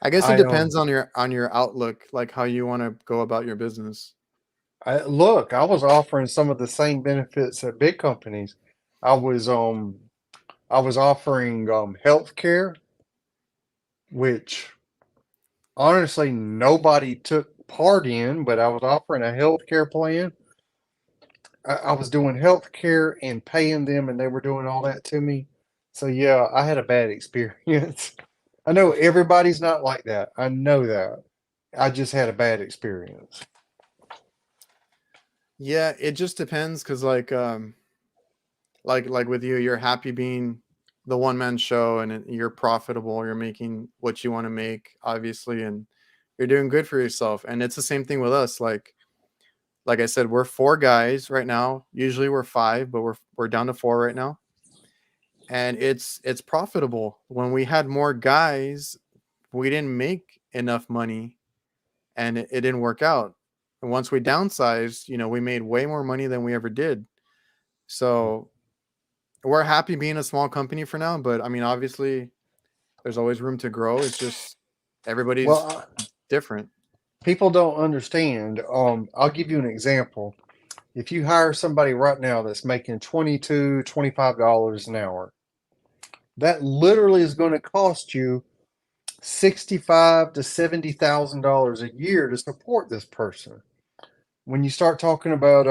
I guess it I depends on your outlook, like how you want to go about your business. look. I was offering some of the same benefits at big companies. I was um I was offering health care, which honestly nobody took part in, but I was offering a health care plan. I was doing health care and paying them, and they were doing all that to me. So yeah, I had a bad experience. I know everybody's not like that. I know that. I just had a bad experience. Yeah, it just depends because like with you, you're happy being the one man show, and you're profitable. You're making what you want to make, obviously, and you're doing good for yourself. And it's the same thing with us. Like I said, we're four guys right now. Usually we're five, but we're down to four right now, and it's profitable. When we had more guys, we didn't make enough money, and it didn't work out. And once we downsized, we made way more money than we ever did. So we're happy being a small company for now, but I mean, obviously, there's always room to grow. It's just everybody's Well, different. people don't understand. I'll give you an example. If you hire somebody right now that's making $22, $25 an hour, that literally is going to cost you 65 to $70,000 a year to support this person. When you start talking about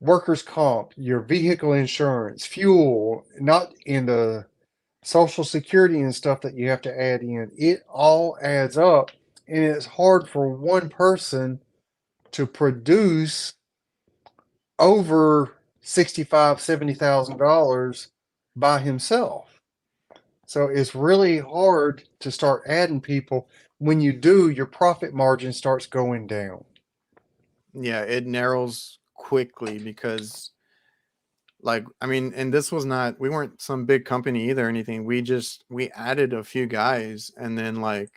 workers' comp, your vehicle insurance, fuel, not in the social security and stuff that you have to add in, it all adds up, and it's hard for one person to produce over 65, $70,000 by himself. So it's really hard to start adding people. When you do, your profit margin starts going down. Yeah, it narrows quickly because like I mean, and this was not we weren't some big company either or anything. We added a few guys and then like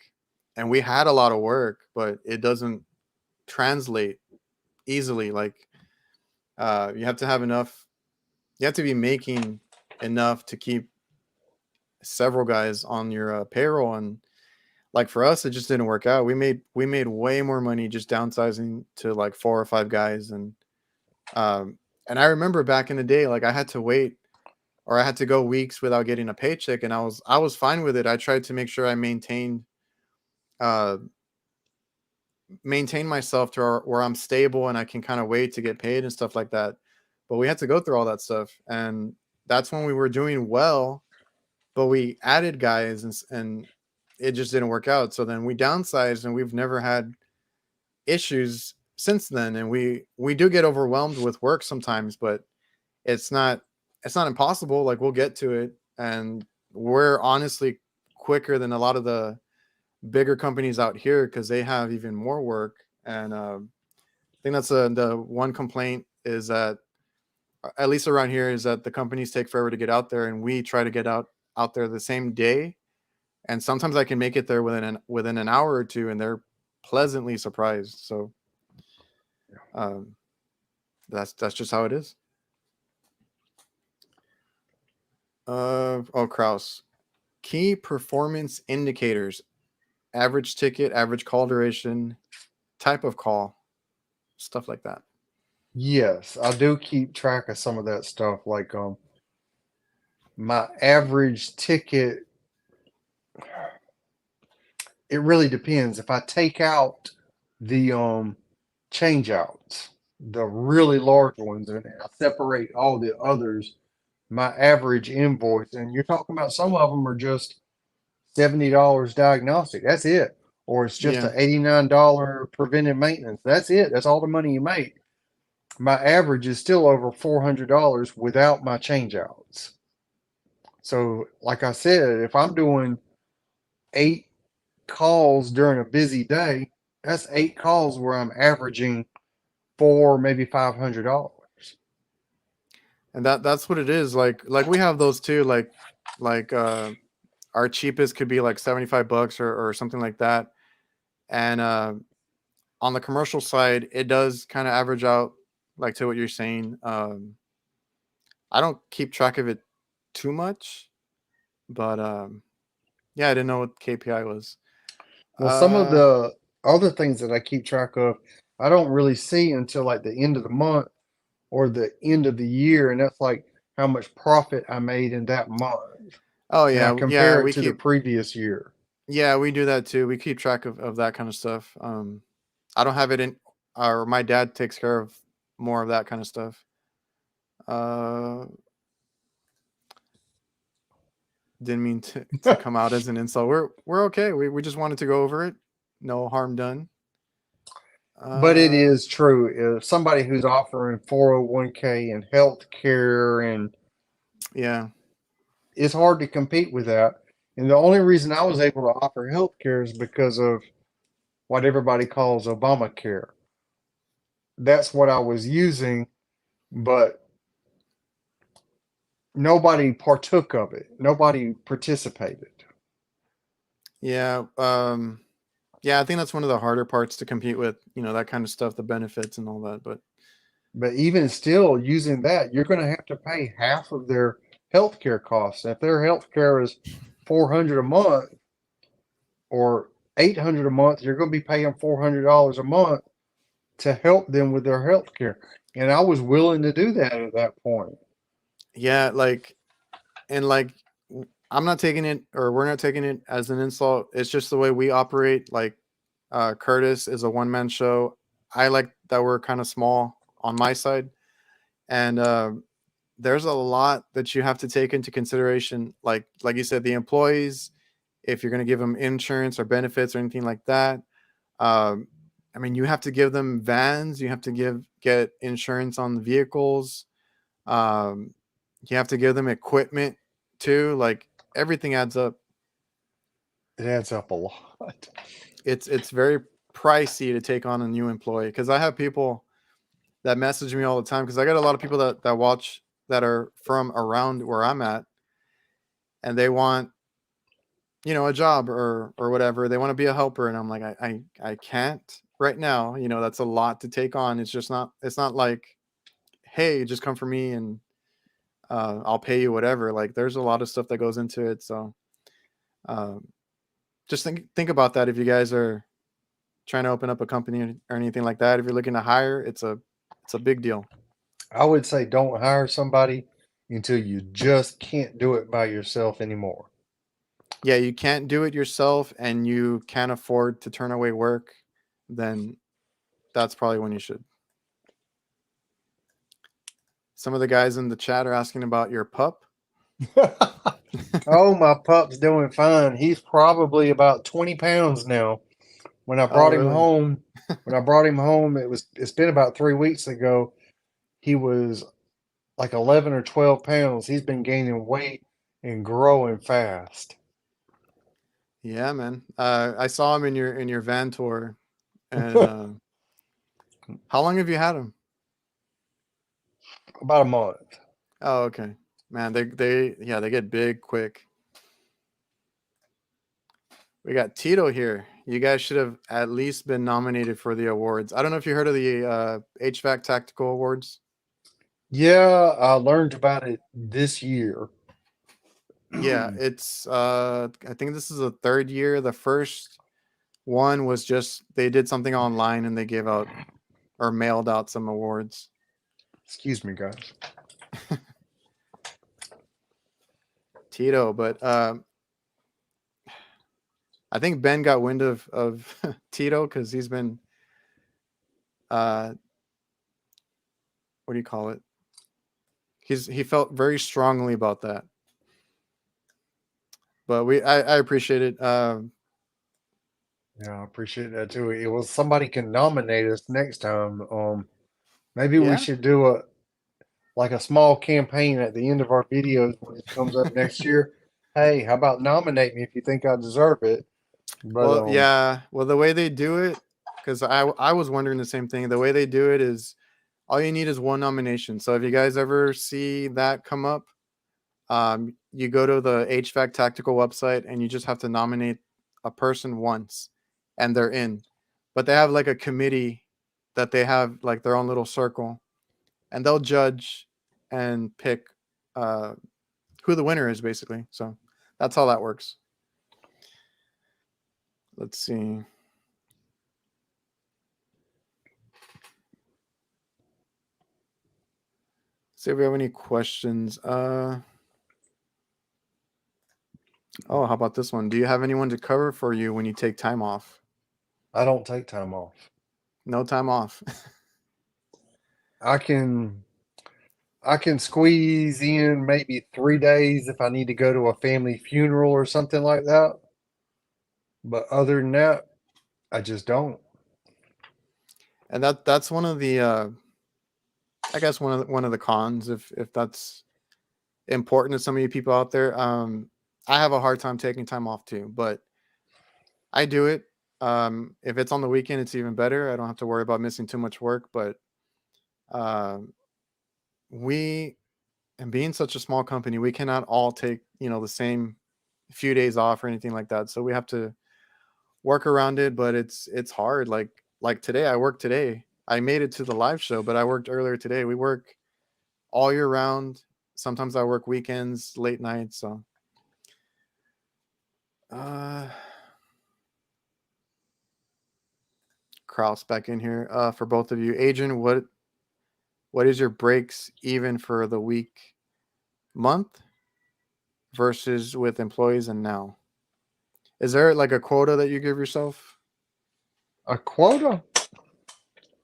and we had a lot of work, but it doesn't translate easily. Like you have to have enough you have to be making enough to keep several guys on your payroll and like for us it just didn't work out. We made way more money just downsizing to like four or five guys um and I remember back in the day like I had to wait or I had to go weeks without getting a paycheck and I was fine with it. I tried to make sure I uh maintain myself to where I'm stable and I can kind of wait to get paid and stuff like that. But we had to go through all that stuff and that's when we were doing well, but we added guys and it just didn't work out. So then we downsized and we've never had issues since then and we do get overwhelmed with work sometimes, but it's not it's not impossible. Like we'll get to it and we're honestly quicker than a lot of the bigger companies out here because they have even more work and I think that's the one complaint is that at least around here is that the companies take forever to get out there and we try to get out there the same day and sometimes I can make it there within an hour or two and they're pleasantly surprised. So um, that's just how it is. Oh, Kraus. Key performance indicators: average ticket, average call duration, type of call, stuff like that. Yes, I do keep track of some of that stuff. Like my average ticket, it really depends. If I take out the change outs, the really large ones, and I separate all the others, my average invoice, and you're talking about some of them are just $70 diagnostic. That's it. Or it's just Yeah, an $89 preventive maintenance. That's it. That's all the money you make. My average is still over $400 without my change outs. So, like I said, if I'm doing 8 calls during a busy day, that's 8 calls where I'm averaging four, maybe $500. and that's what it is. Like we have those too. Like our cheapest could be like $75 or something like that. And on the commercial side, it does kind of average out like to what you're saying. I don't keep track of it too much, but yeah, I didn't know what KPI was. Well, some of Uh, the other things that I keep track of, I don't really see until like the end of the month or the end of the year, and that's like how much profit I made in that month. oh And I yeah, compare it to the previous year. we do that too. We keep track of that kind of stuff. I don't have it in, or my dad takes care of more of that kind of stuff. Uh, didn't mean to come out as an insult. We're okay. We just wanted to go over it. No harm done. But it Uh, is true. If somebody who's offering 401k and health care, and yeah. it's hard to compete with that. And the only reason I was able to offer health care is because of what everybody calls Obamacare. That's what I was using, but nobody partook of it. Nobody participated. Yeah. Yeah, I think that's one of the harder parts to compete with, that kind of stuff, the benefits and all that. But But even still, using that, you're going to have to pay half of their health care costs. If their health care is 400 a month or 800 a month, you're going to be paying $400 a month to help them with their health care. And I was willing to do that at that point. yeah, and I'm not taking it or we're not taking it as an insult. It's just the way we operate. Like Curtis is a one man show. I like that we're kind of small on my side. And there's a lot that you have to take into consideration. Like you said, the employees, if you're going to give them insurance or benefits or anything like that. Um, I mean, you have to give them vans. You have to get insurance on the vehicles. Um, you have to give them equipment too. Like everything adds up. It adds up a lot. It's very pricey to take on a new employee because I have people that message me all the time because I got a lot of people that watch that are from around where I'm at, and they want a job or whatever. They want to be a helper, and I'm like, I can't right now. That's a lot to take on. It's not like, hey, just come for me and I'll pay you whatever. Like there's a lot of stuff that goes into it. So um, just think about that if you guys are trying to open up a company or anything like that. If you're looking to hire, it's a big deal. I would say don't hire somebody until you just can't do it by yourself anymore. Yeah, you can't do it yourself and you can't afford to turn away work, then that's probably when you should. Some of the guys in the chat are asking about your pup. Oh, my pup's doing fine. He's probably about 20 pounds now. When I Oh, brought him really? home, it's been about 3 weeks ago. He was like 11 or 12 pounds. He's been gaining weight and growing fast. Yeah, man. I saw him in your van tour, and how long have you had him? About a month. Oh, okay. Man, they get big quick. We got Tito here. You guys should have at least been nominated for the awards. I don't know if you heard of the HVAC Tactical Awards. Yeah, I learned about it this year. Yeah, it's I think this is the third year. The first one was just they did something online and they gave out or mailed out some awards. Excuse me, guys. Tito, but I think Ben got wind of Tito because he's been uh what do you call it? He felt very strongly about that. But I appreciate it. Yeah, I appreciate that too. It was somebody can nominate us next time. Maybe we Yeah. should do a small campaign at the end of our videos when it comes up next year. Hey, how about nominate me if you think I deserve it? But Well, yeah. Well, the way they do it, because I was wondering the same thing. The way they do it is all you need is one nomination. So if you guys ever see that come up, you go to the HVAC Tactical website and you just have to nominate a person once, and they're in. But they have like a committee that they have like their own little circle, and they'll judge and pick uh, who the winner is, basically. So that's how that works. Let's see. See if we have any questions. Oh, how about this one? Do you have anyone to cover for you when you take time off? I don't take time off. No time off. I can I can squeeze in maybe 3 days if I need to go to a family funeral or something like that. But other than that, I just don't. And that's one of the I guess one of the cons if that's important to some of you people out there. I have a hard time taking time off too, but I do it. If it's on the weekend, it's even better. I don't have to worry about missing too much work. But um, we, and being such a small company, we cannot all take the same few days off or anything like that. So we have to work around it. But it's hard. Like today, I worked today. I made it to the live show, but I worked earlier today. We work all year round. Sometimes I work weekends, late nights. So uh Kraus back in here. For both of you. Adrian, what is your breaks even for the week, month versus with employees and now? Is there like a quota that you give yourself? A quota?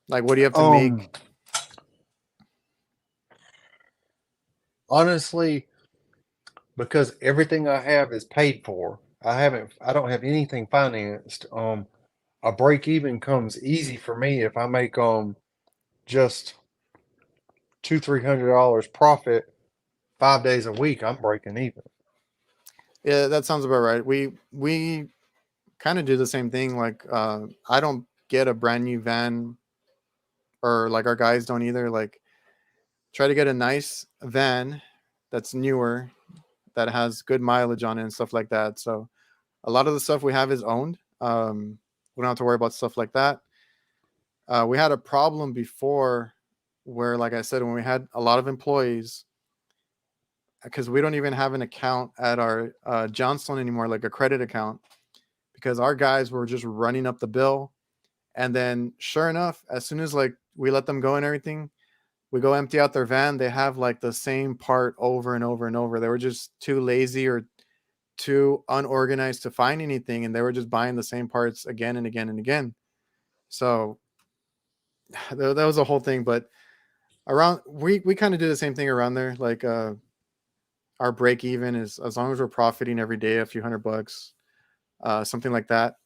Like what do you have to Um, make? Honestly, because everything I have is paid for. I don't have anything financed. A break even comes easy for me if I make just $200-300 profit 5 days a week. I'm breaking even. Yeah, that sounds about right. We kind of do the same thing. Like, I don't get a brand new van, or like our guys don't either. Like, try to get a nice van that's newer, that has good mileage on it and stuff like that. So a lot of the stuff we have is owned. We don't have to worry about stuff like that. We had a problem before where, like I said, when we had a lot of employees, because we don't even have an account at our Johnstone anymore, like a credit account, because our guys were just running up the bill. And then, sure enough, as soon as like we let them go and everything, we go empty out their van. They have like the same part over and over and over. They were just too lazy or too unorganized to find anything, and they were just buying the same parts again and again and again. So that was a whole thing. But around, we kind of do the same thing around there. Like, our break even is, as long as we're profiting every day a few $100, something like that,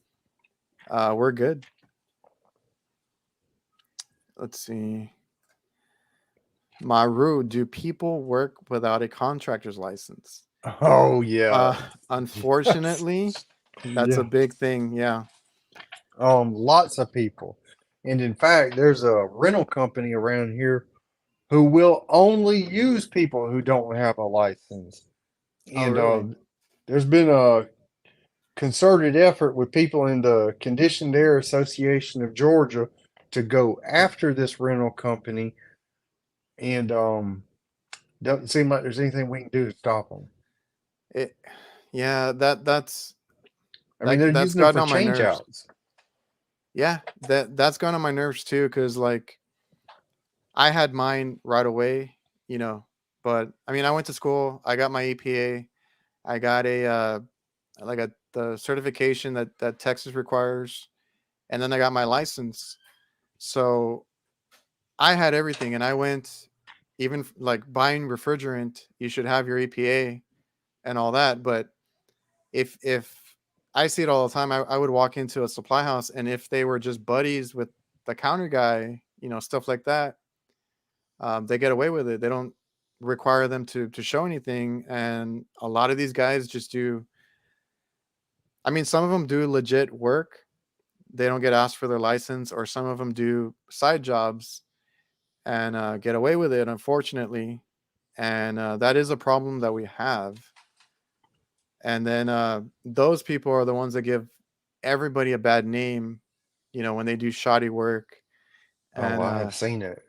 we're good. Let's see. Maru, do people work without a contractor's license? Oh yeah. Uh, Unfortunately, that's a Yeah. big thing. Yeah. Lots of people. And in fact, there's a rental company around here who will only use people who don't have a license. Oh, And really? there's been a concerted effort with people in the Conditioned Air Association of Georgia to go after this rental company, and doesn't seem like there's anything we can do to stop them. It, yeah, that's I mean, they're that's using them gotten for on my change nerves. outs. Yeah, that's gone on my nerves too, because like I had mine right away, you know. But I mean, I went to school, I got my EPA, I got a like a the certification that Texas requires, and then I got my license. So I had everything, and I went, even like buying refrigerant, you should have your EPA and all that. But if I see it all the time, I would walk into a supply house, and if they were just buddies with the counter guy, stuff like that, they get away with it. They don't require them to show anything, and a lot of these guys just do. I mean, some of them do legit work. They don't get asked for their license, or some of them do side jobs and get away with it, unfortunately. And that is a problem that we have. And then those people are the ones that give everybody a bad name, when they do shoddy work. Oh, And I have seen it.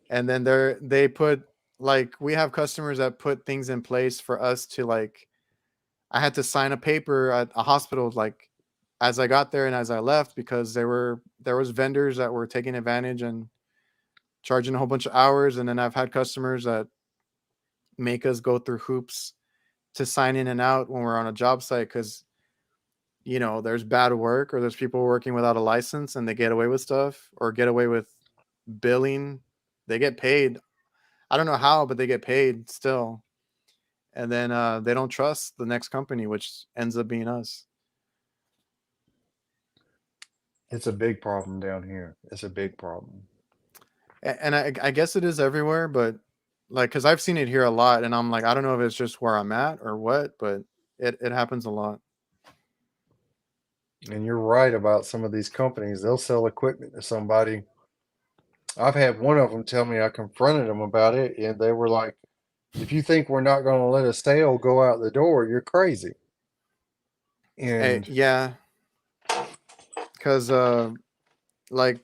and then they put, like, we have customers that put things in place for us to, like, I had to sign a paper at a hospital, like, as I got there and as I left, because there was vendors that were taking advantage and charging a whole bunch of hours. And then I've had customers that make us go through hoops to sign in and out when we're on a job site, because there's bad work, or there's people working without a license and they get away with stuff, or get away with billing. They get paid. I don't know how, but they get paid still. And then they don't trust the next company, which ends up being us. It's a big problem down here. It's a big problem. And I guess it is everywhere, but like, because I've seen it here a lot, and I'm like, I don't know if it's just where I'm at or what, but it happens a lot. And you're right about some of these companies. They'll sell equipment to somebody. I've had one of them tell me, I confronted them about it, and they were like, if you think we're not going to let a sale go out the door, you're crazy. And Yeah, because like,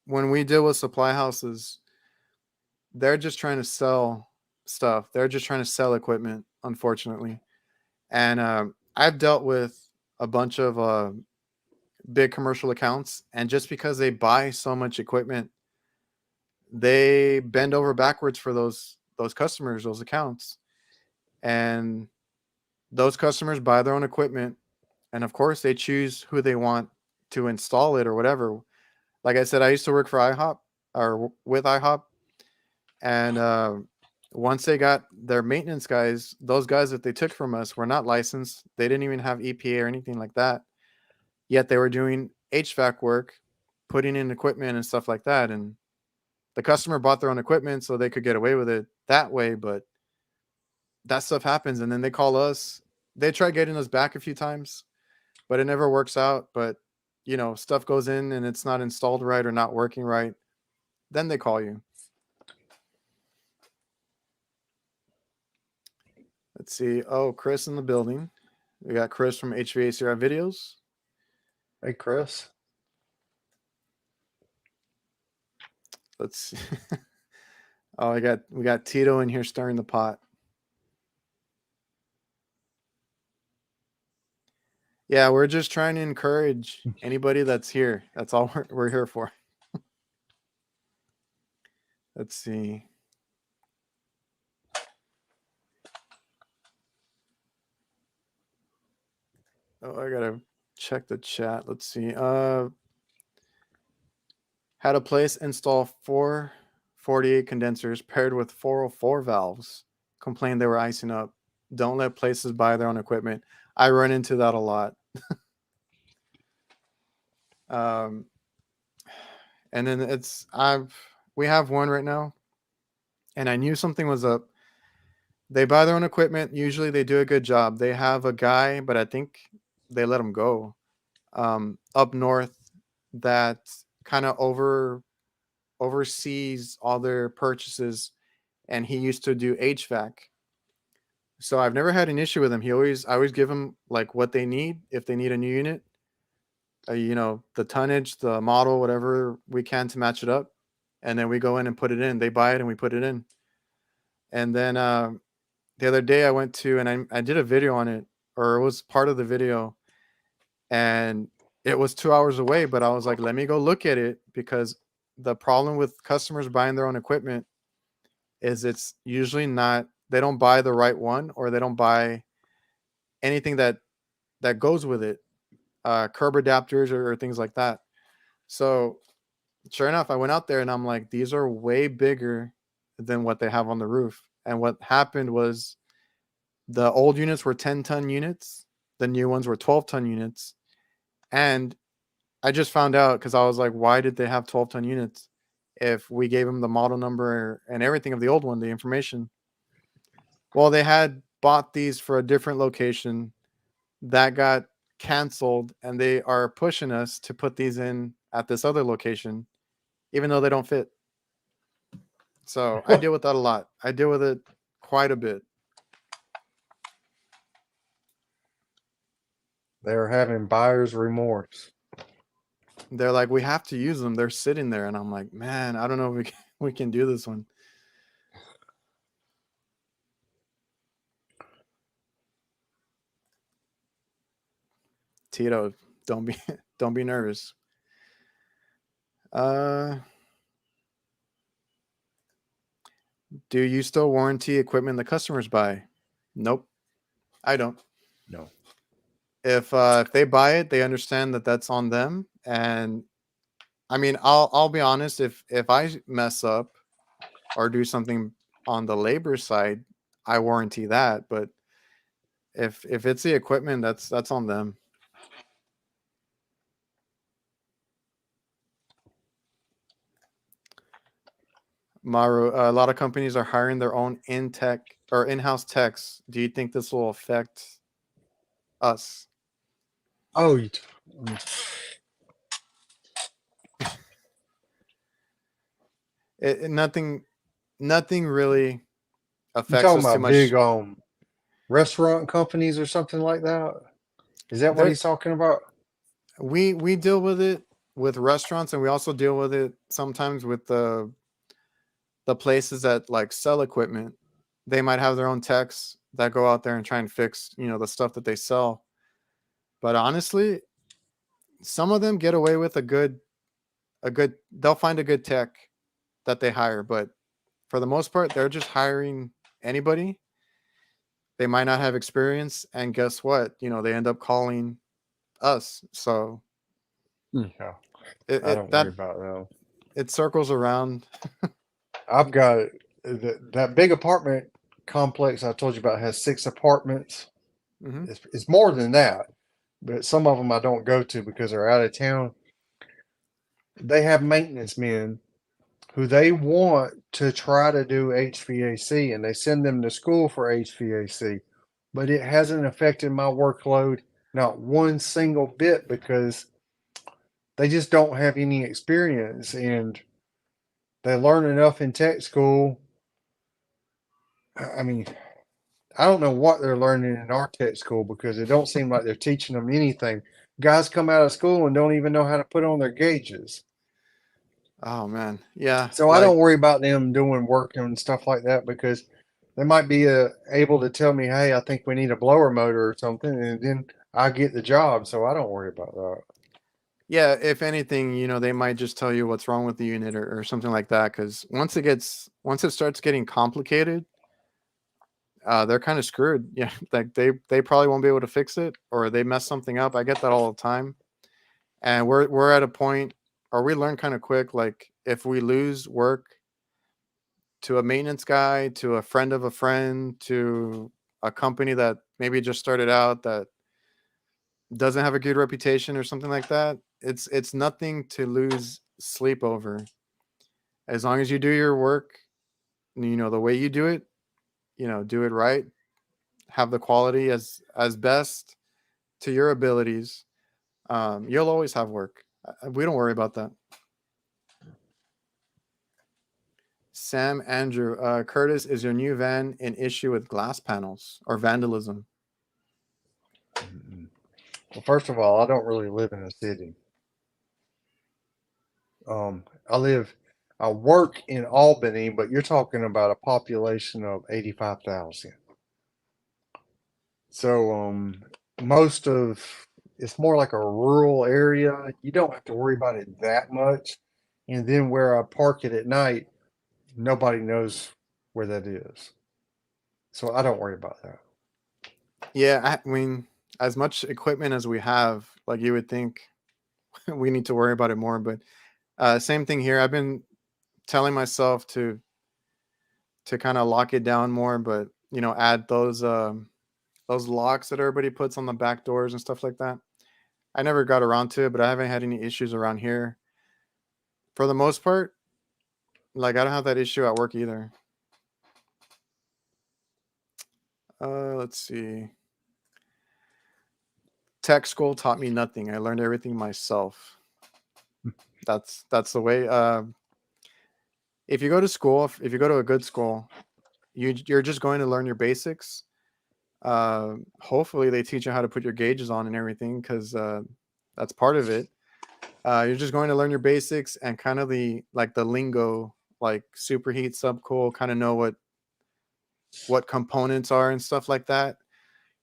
when we deal with supply houses, they're just trying to sell stuff. They're just trying to sell equipment, unfortunately. And I've dealt with a bunch of big commercial accounts, and just because they buy so much equipment, they bend over backwards for those customers, those accounts. And those customers buy their own equipment, and of course they choose who they want to install it or whatever. Like I said, I used to work for IHOP, or with IHOP. And once they got their maintenance guys, those guys that they took from us were not licensed. They didn't even have EPA or anything like that. Yet they were doing HVAC work, putting in equipment and stuff like that. And the customer bought their own equipment so they could get away with it that way. But that stuff happens, and then they call us. They try getting us back a few times, but it never works out. But stuff goes in and it's not installed right or not working right. Then they call you. Let's see. Oh, Chris in the building. We got Chris from HVACR Videos. Hey, Chris. Let's see. Oh, we got Tito in here stirring the pot. Yeah, we're just trying to encourage anybody that's here. That's all we're here for. Let's see. Oh, I gotta check the chat. Let's see. Had a place install 448 condensers paired with 404 valves. Complained they were icing up. Don't let places buy their own equipment. I run into that a lot. And then we have one right now, and I knew something was up. They buy their own equipment. Usually they do a good job. They have a guy, but I think they let him go up north that kind of oversees all their purchases, and he used to do HVAC. So I've never had an issue with him. I always give them like what they need. If they need a new unit, the tonnage, the model, whatever we can to match it up, and then we go in and put it in. They buy it and we put it in. And then the other day I went to, and I did a video on it, or it was part of the video, and it was 2 hours away, but I was like, let me go look at it, because the problem with customers buying their own equipment is it's usually not, they don't buy the right one, or they don't buy anything that goes with it, curb adapters or things like that. So sure enough, I went out there and I'm like, these are way bigger than what they have on the roof. And what happened was the old units were 10-ton units, the new ones were 12-ton units. And I just found out, because I was like, why did they have 12-ton units if we gave them the model number and everything of the old one, the information? Well, they had bought these for a different location that got canceled, and they are pushing us to put these in at this other location, even though they don't fit. So I deal with that a lot. I deal with it quite a bit. They're having buyer's remorse. They're like, we have to use them. They're sitting there, and I'm like, man, I don't know if we can do this one. Tito, don't be nervous. Do you still warranty equipment the customers buy? Nope, I don't. No. If they buy it, they understand that that's on them. And I mean, I'll be honest. If I mess up or do something on the labor side, I warranty that. But if it's the equipment, that's on them. Maru, a lot of companies are hiring their own in-house techs. Do you think this will affect us? Oh, Nothing really you affects talking us too about big much. restaurant companies or something like that? Is that what he's talking about? We deal with it with restaurants, and we also deal with it sometimes with the places that like sell equipment. They might have their own techs that go out there and try and fix, the stuff that they sell. But honestly, some of them get away with a good they'll find a good tech that they hire, but for the most part, they're just hiring anybody. They might not have experience, and guess what? They end up calling us. So Yeah, it, I it don't worry that about that. it circles around. I've got that big apartment complex I told you about has 6 apartments. Mm-hmm. It's more than that, but some of them I don't go to because they're out of town. They have maintenance men who they want to try to do HVAC, and they send them to school for HVAC, but it hasn't affected my workload not one single bit because they just don't have any experience, and they learn enough in tech school. I mean, I don't know what they're learning in our tech school because it don't seem like they're teaching them anything. Guys come out of school and don't even know how to put on their gauges. Oh man, yeah, So I like don't worry about them doing work and stuff like that because they might be able to tell me, "Hey, I think we need a blower motor or something," and then I get the job. So I don't worry about that. yeah. If anything, they might just tell you what's wrong with the unit or something like that. Because once it starts getting complicated, they're kind of screwed. Yeah, like they probably won't be able to fix it, or they mess something up. I get that all the time, and we're at a point, or we learn kind of quick. Like if we lose work to a maintenance guy, to a friend of a friend, to a company that maybe just started out that doesn't have a good reputation or something like that, it's nothing to lose sleep over. As long as you do your work, the way you do it, do it right, have the quality as best to your abilities, you'll always have work. We don't worry about that. Sam Andrew, Curtis, is your new van an issue with glass panels or vandalism? Well, first of all, I don't really live in a city. I live, I work in Albany, but you're talking about a population of 85,000. So, most of it's more like a rural area. You don't have to worry about it that much. And then where I park it at night, nobody knows where that is. So I don't worry about that. Yeah, I mean, as much equipment as we have, like you would think, we need to worry about it more. But same thing here. I've been telling myself to kind of lock it down more, but add those locks that everybody puts on the back doors and stuff like that. I never got around to it, but I haven't had any issues around here for the most part. Like I don't have that issue at work either. Let's see. Tech school taught me nothing. I learned everything myself. That's the way. If you go to school, if you go to a good school, you're just going to learn your basics. Hopefully, they teach you how to put your gauges on and everything because that's part of it. You're just going to learn your basics and kind of the lingo, like superheat, subcool, kind of know what components are and stuff like that.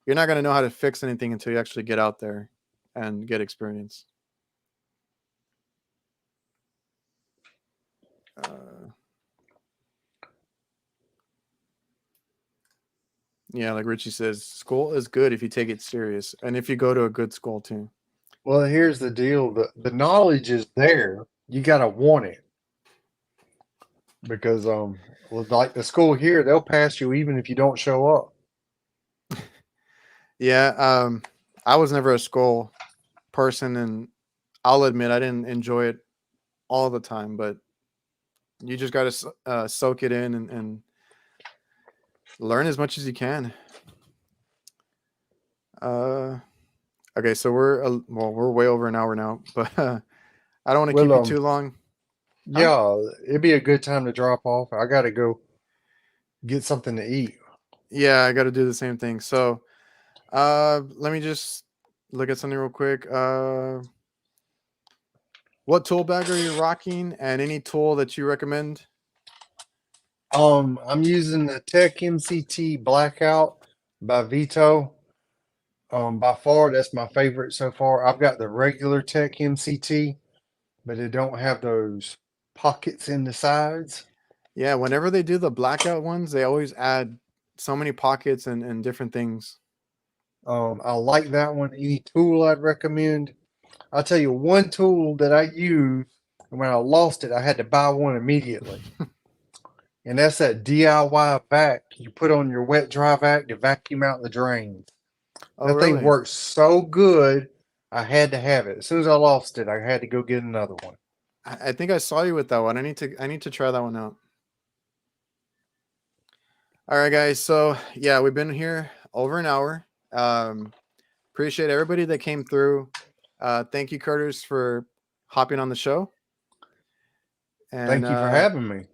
You're not going to know how to fix anything until you actually get out there and get experience. Uh, yeah, like Richie says, school is good if you take it serious and if you go to a good school too. Well, here's the deal: the knowledge is there. You gotta want it because well, like the school here, they'll pass you even if you don't show up. Yeah, I was never a school person, and I'll admit I didn't enjoy it all the time, but you just got to soak it in and learn as much as you can. Uh, okay, so we're way over an hour now, but I don't want to Well, keep you too long, huh? yeah, it'd be a good time to drop off. I gotta go get something to eat. Yeah, I got to do the same thing. So, let me just look at something real quick. What tool bag are you rocking, and any tool that you recommend? I'm using the Tech MCT Blackout by Vito. By far, that's my favorite so far. I've got the regular Tech MCT, but it don't have those pockets in the sides. Yeah, whenever they do the blackout ones, they always add so many pockets and different things. I like that one. Any tool I'd recommend. I'll tell you one tool that I use, and when I lost it, I had to buy one immediately. And that's that DIY vac you put on your wet dry vac to vacuum out the drains. Oh, That thing really? works so good, I had to have it. As soon as I lost it, I had to go get another one. I think I saw you with that one. I need to try that one out. All right, guys. So yeah, we've been here over an hour. Appreciate everybody that came through. Thank you, Curtis, for hopping on the show. And Thank you for having me.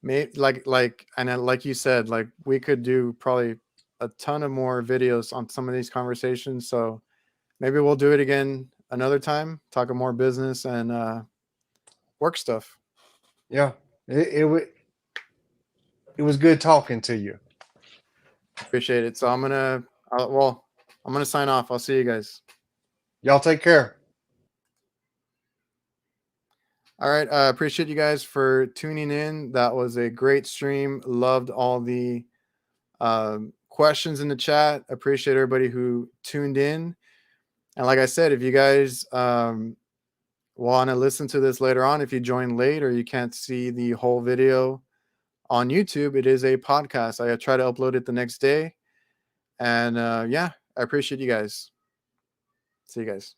like you said, like we could do probably a ton of more videos on some of these conversations. So maybe we'll do it again another time, talk more business and work stuff. Yeah, it was good talking to you. Appreciate it. So I'm gonna sign off. I'll see you guys. Y'all take care. All right. Appreciate you guys for tuning in. That was a great stream. Loved all the questions in the chat. Appreciate everybody who tuned in. And like I said, if you guys want to listen to this later on, if you join late or you can't see the whole video on YouTube, it is a podcast. I try to upload it the next day. And yeah, I appreciate you guys. See you guys.